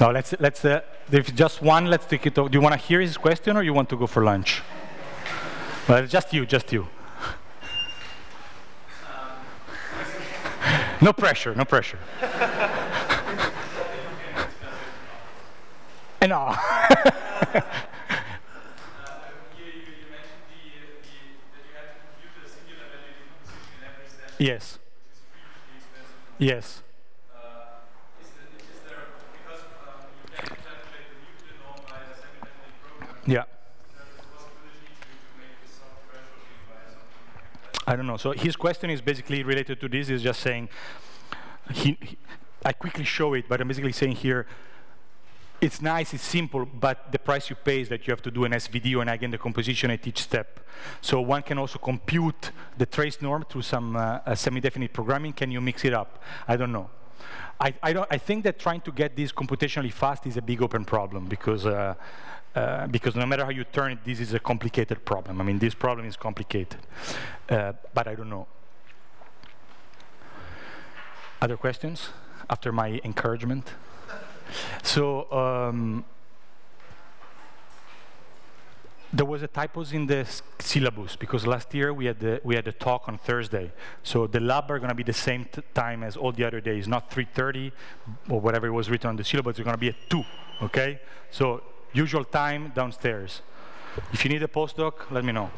Speaker 1: No, there's just one, let's take it over. Do you want to hear his question or you want to go for lunch? Well, just you. No pressure, no pressure. No.
Speaker 2: You mentioned that you had to compute a singular value decomposition in every step.
Speaker 1: Yes.
Speaker 2: Which is hugely expensive.
Speaker 1: Yes.
Speaker 2: Is there, because you can calculate the Euclid norm by a semi-definite program,
Speaker 1: Yeah.
Speaker 2: is there a possibility to make this self-thresholding by something like that?
Speaker 1: I don't know. So his question is basically related to this. He's just saying, I quickly show it, but I'm basically saying here, it's nice, it's simple, but the price you pay is that you have to do an SVD or an eigendecomposition at each step. So one can also compute the trace norm through some semi-definite programming. Can you mix it up? I don't know. I think that trying to get this computationally fast is a big open problem because no matter how you turn it, this is a complicated problem. I mean, this problem is complicated, but I don't know. Other questions after my encouragement? So there was a typos in the syllabus because last year we had a talk on Thursday. So the lab are going to be the same time as all the other days, not 3:30 or whatever was written on the syllabus. It's going to be at 2. Okay? So usual time downstairs. If you need a postdoc, let me know.